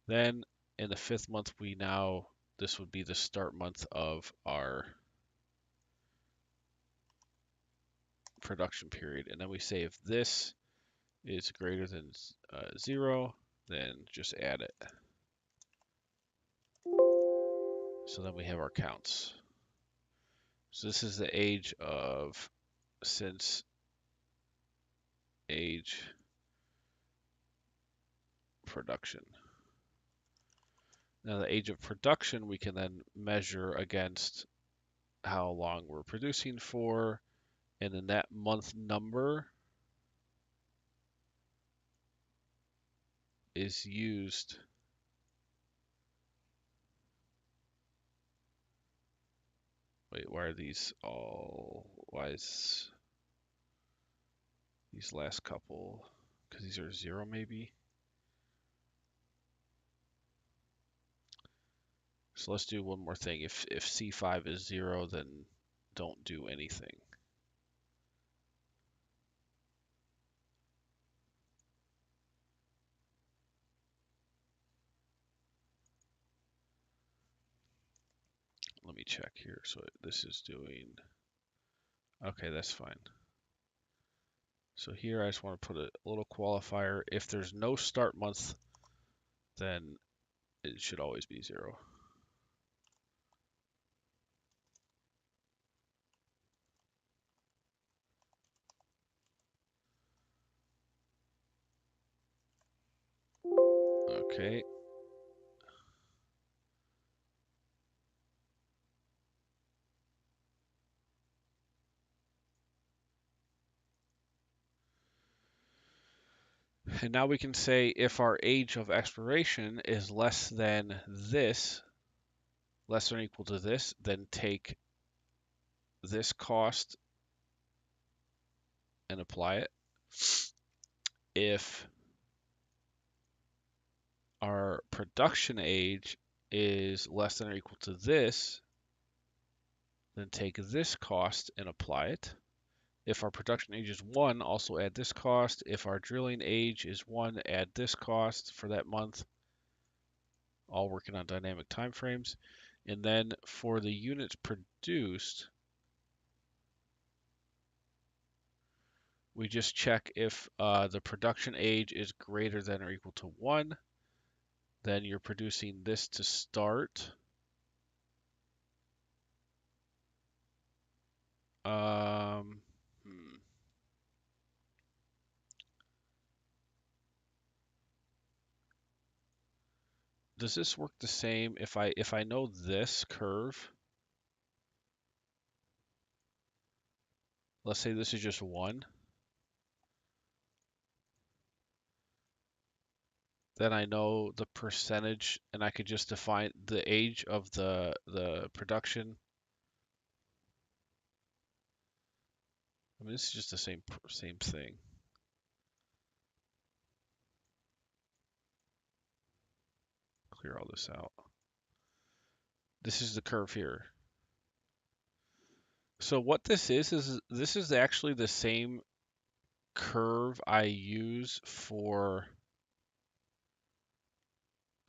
Then in the 5th month, this would be the start month of our production period. And then we say if this is greater than 0, then just add it. So then we have our counts. So this is the age of, since age production. Now the age of production we can then measure against how long we're producing for, and then that month number is used wait, why are these all, why is these last couple, because these are 0 maybe? So let's do one more thing. If C5 is 0, then don't do anything. Let me check here. So this is doing, okay, that's fine. So here I just want to put a little qualifier. If there's no start month, then it should always be 0. Okay. And now we can say if our age of expiration is less than this, less than or equal to this, then take this cost and apply it. If our production age is less than or equal to this, then take this cost and apply it. If our production age is 1, also add this cost. If our drilling age is 1, add this cost for that month. All working on dynamic timeframes. And then for the units produced, we just check if the production age is greater than or equal to 1. Then you're producing this to start. Does this work the same if I know this curve? Let's say this is just 1. Then I know the percentage, and I could just define the age of the production. I mean, this is just the same thing. Clear all this out. This is the curve here. So what this is this is actually the same curve I use for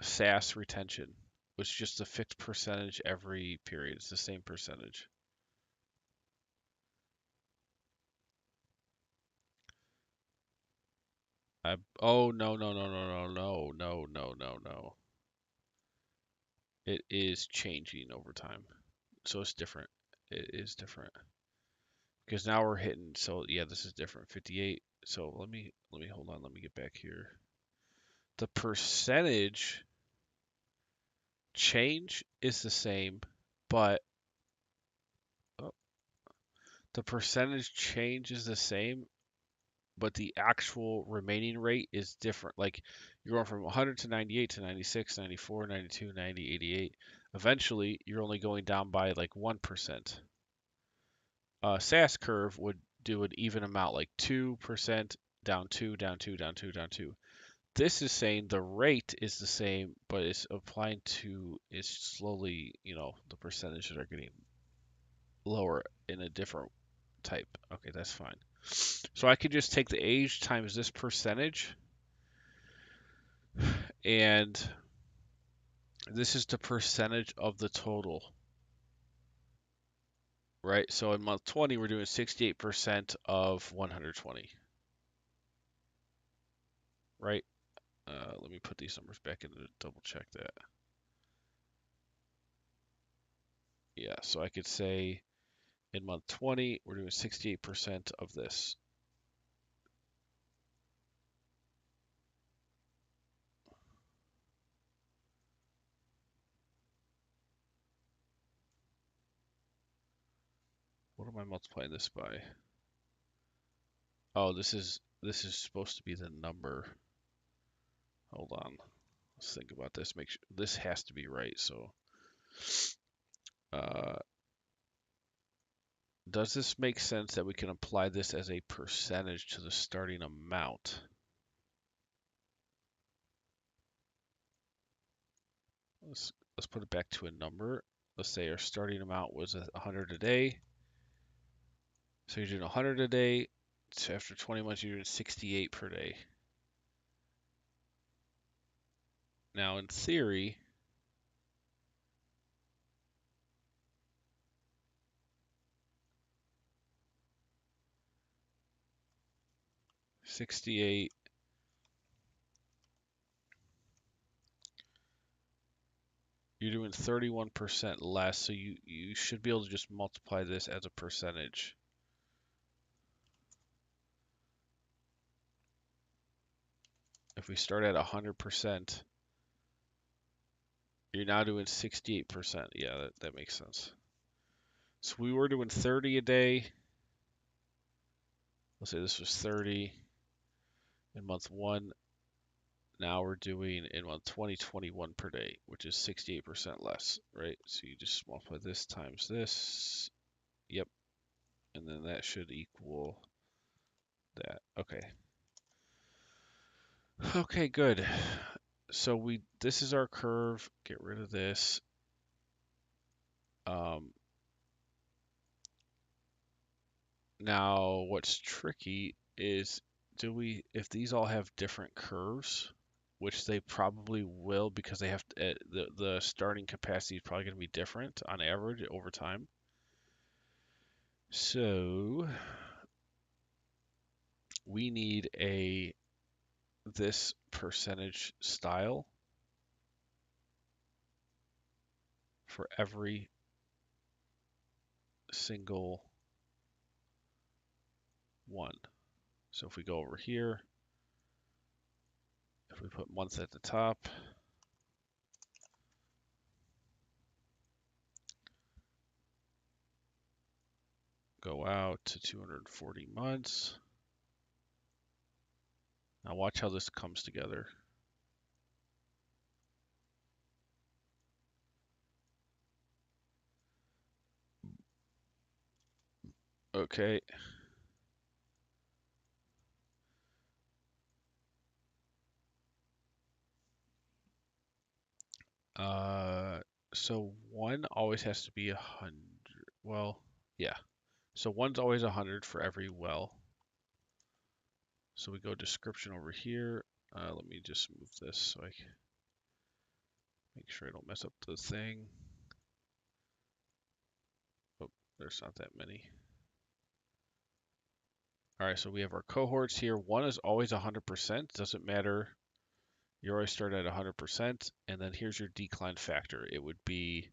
SAS retention, which is just a fixed percentage every period. It's the same percentage. Oh, no. It is changing over time. So it's different. It is different. Because now we're hitting, so yeah, this is different. 58, So let me hold on. Let me get back here. The percentage change is the same, but oh, the percentage change is the same, but the actual remaining rate is different. Like you're going from 100 to 98 to 96, 94, 92, 90, 88. Eventually, you're only going down by like 1%. SAS curve would do an even amount, like 2%, down 2, down 2, down 2, down 2. This is saying the rate is the same, but it's applying to, it's slowly, the percentages are getting lower in a different type. Okay, that's fine. So I could just take the age times this percentage, and this is the percentage of the total, right? So in month 20, we're doing 68% of 120, right? Let me put these numbers back in to double check that. Yeah, so I could say in month 20, we're doing 68% of this. What am I multiplying this by? Oh, this is supposed to be the number. Hold on. Let's think about this. Make sure this has to be right. So, does this make sense that we can apply this as a percentage to the starting amount? Let's put it back to a number. Let's say our starting amount was 100 a day. So you're doing 100 a day. So after 20 months, you're doing 68 per day. Now, in theory, $68 you're doing 31% less, so you should be able to just multiply this as a percentage. If we start at 100%, you're now doing 68%. Yeah, that makes sense. So we were doing 30 a day. Let's say this was 30 in month 1. Now we're doing in month 20, 21 per day, which is 68% less, right? So you just multiply this times this. Yep. And then that should equal that. Okay. Okay, good. So this is our curve. Get rid of this. Now what's tricky is if these all have different curves, which they probably will because they have to, the starting capacity is probably going to be different on average over time. So we need this percentage style for every single one. So if we go over here, if we put month at the top, go out to 240 months. Now watch how this comes together. Okay. So 1 always has to be 100. Well, yeah. So 1's always 100 for every well. So we go description over here. Let me just move this so I can make sure I don't mess up the thing. Oh, there's not that many. All right, so we have our cohorts here. 1 is always 100%. Doesn't matter. You always start at 100%. And then here's your decline factor. It would be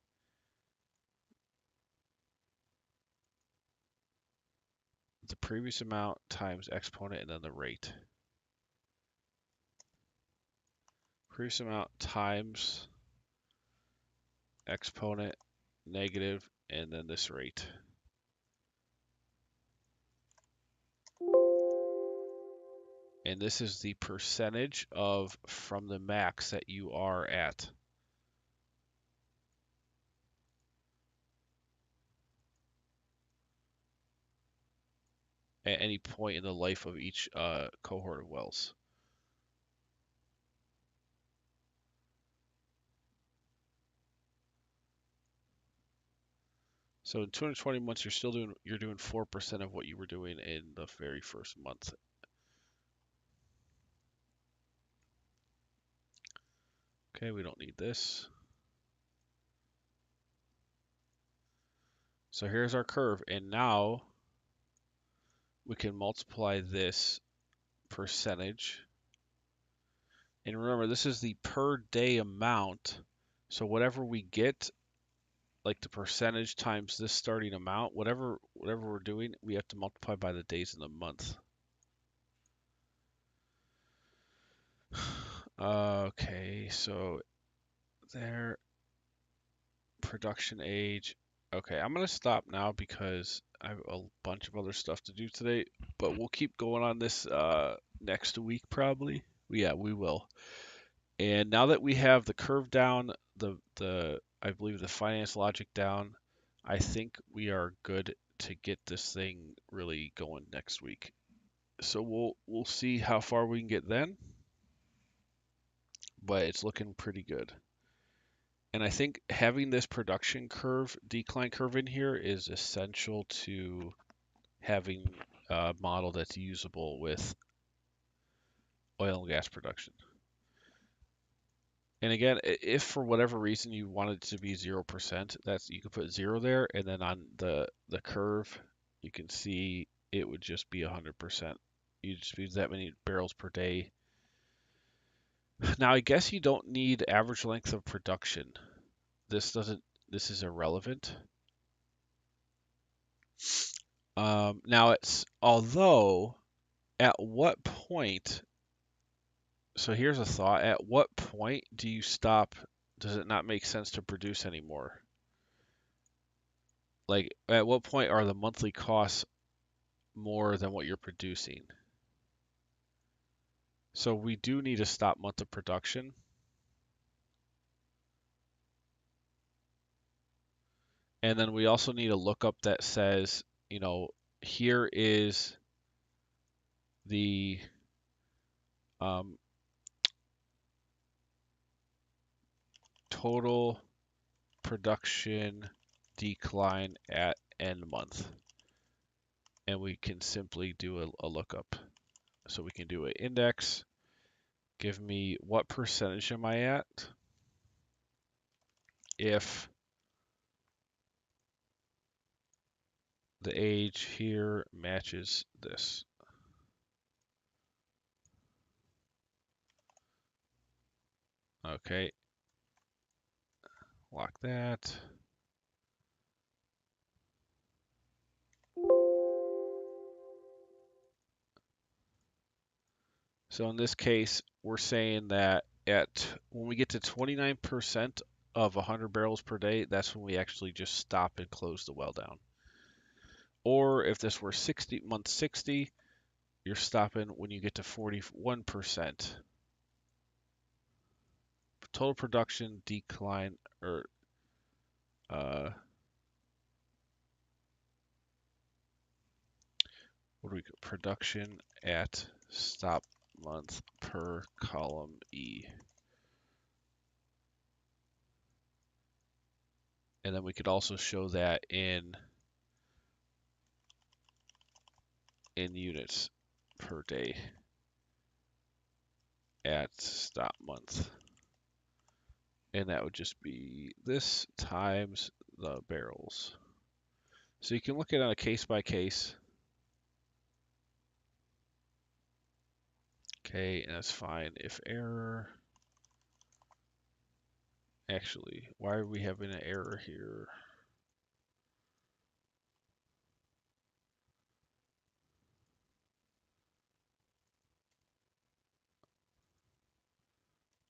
the previous amount times exponent and then the rate. Previous amount times exponent, negative, and then this rate. And this is the percentage of from the max that you are at. At any point in the life of each cohort of wells. So in 220 months, you're doing 4% of what you were doing in the very first month. Okay, we don't need this. So here's our curve, and now we can multiply this percentage. And remember, this is the per day amount. So whatever we get, like the percentage times this starting amount, whatever we're doing, we have to multiply by the days in the month. Okay, so there, production age. Okay, I'm gonna stop now because I have a bunch of other stuff to do today, but we'll keep going on this next week probably. Yeah, we will. And now that we have the curve down, the I believe the finance logic down, I think we are good to get this thing really going next week. So we'll see how far we can get then, but it's looking pretty good. And I think having this production curve, decline curve in here is essential to having a model that's usable with oil and gas production. And again, if for whatever reason you want it to be 0%, you can put 0 there, and then on the curve, you can see it would just be 100%. You just use that many barrels per day. Now, I guess you don't need average length of production. This is irrelevant. Now although at what point, so here's a thought, at what point do you stop? Does it not make sense to produce anymore? Like, at what point are the monthly costs more than what you're producing? So we do need a stop month of production. And then we also need a lookup that says, here is the total production decline at end month. And we can simply do a lookup. So we can do an index. Give me what percentage am I at if the age here matches this. Okay. Lock that. So in this case, we're saying that when we get to 29% of 100 barrels per day, that's when we actually just stop and close the well down. Or if this were month 60, you're stopping when you get to 41%. Total production decline, or production at stop month per column E. And then we could also show that in units per day at stop month. And that would just be this times the barrels. So you can look at it on a case by case. Okay, and that's fine. If error, actually, why are we having an error here?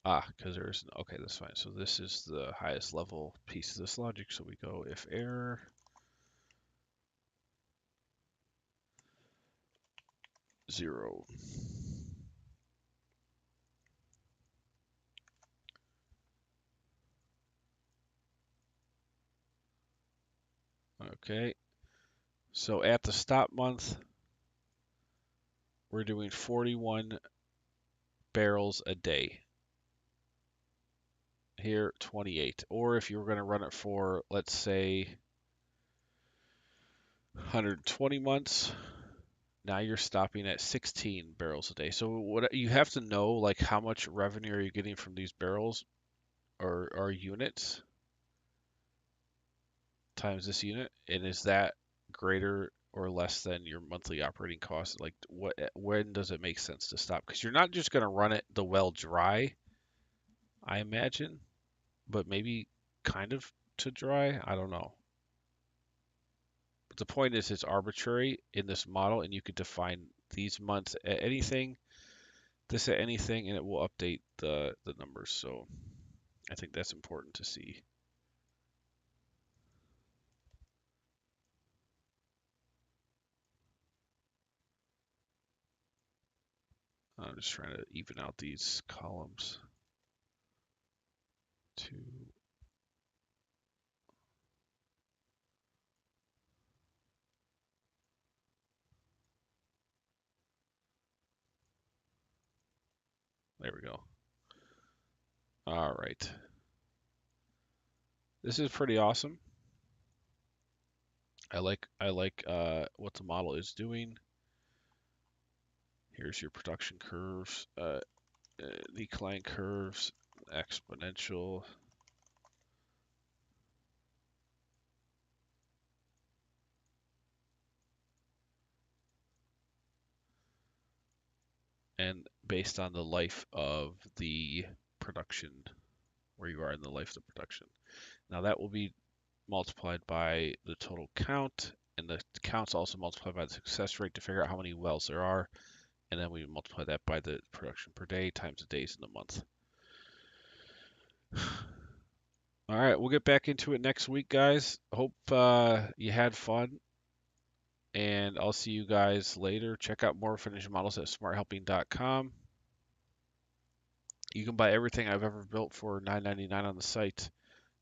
Because there's, okay, that's fine. So this is the highest level piece of this logic. So we go if error 0. Okay. So at the stop month, we're doing 41 barrels a day. Here, 28. Or if you were going to run it for, let's say, 120 months, now you're stopping at 16 barrels a day. So what you have to know, like how much revenue are you getting from these barrels or units times this unit, and is that greater or less than your monthly operating cost? Like when does it make sense to stop? Because you're not just going to run it the well dry, I imagine, but maybe kind of to dry. I don't know. But the point is, it's arbitrary in this model, and you could define these months at anything, this at anything, and it will update the numbers. So I think that's important to see. I'm just trying to even out these columns. There we go. All right. This is pretty awesome. I like what the model is doing. Here's your production curves, decline curves, exponential. And based on the life of the production, where you are in the life of the production. Now that will be multiplied by the total count, and the count's also multiplied by the success rate to figure out how many wells there are, and then we multiply that by the production per day times the days in the month. All right, we'll get back into it next week, guys. Hope you had fun, and I'll see you guys later. Check out more financial models at smarthelping.com. You can buy everything I've ever built for $9.99 on the site.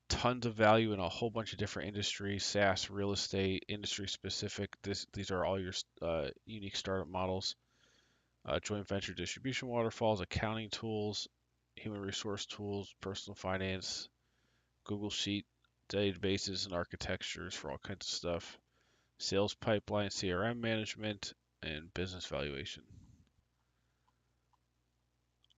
Tons of value in a whole bunch of different industries: SaaS, real estate, industry specific. These are all your unique startup models. Joint venture distribution waterfalls, accounting tools, human resource tools, personal finance, Google Sheet databases and architectures for all kinds of stuff, sales pipeline, CRM management, and business valuation.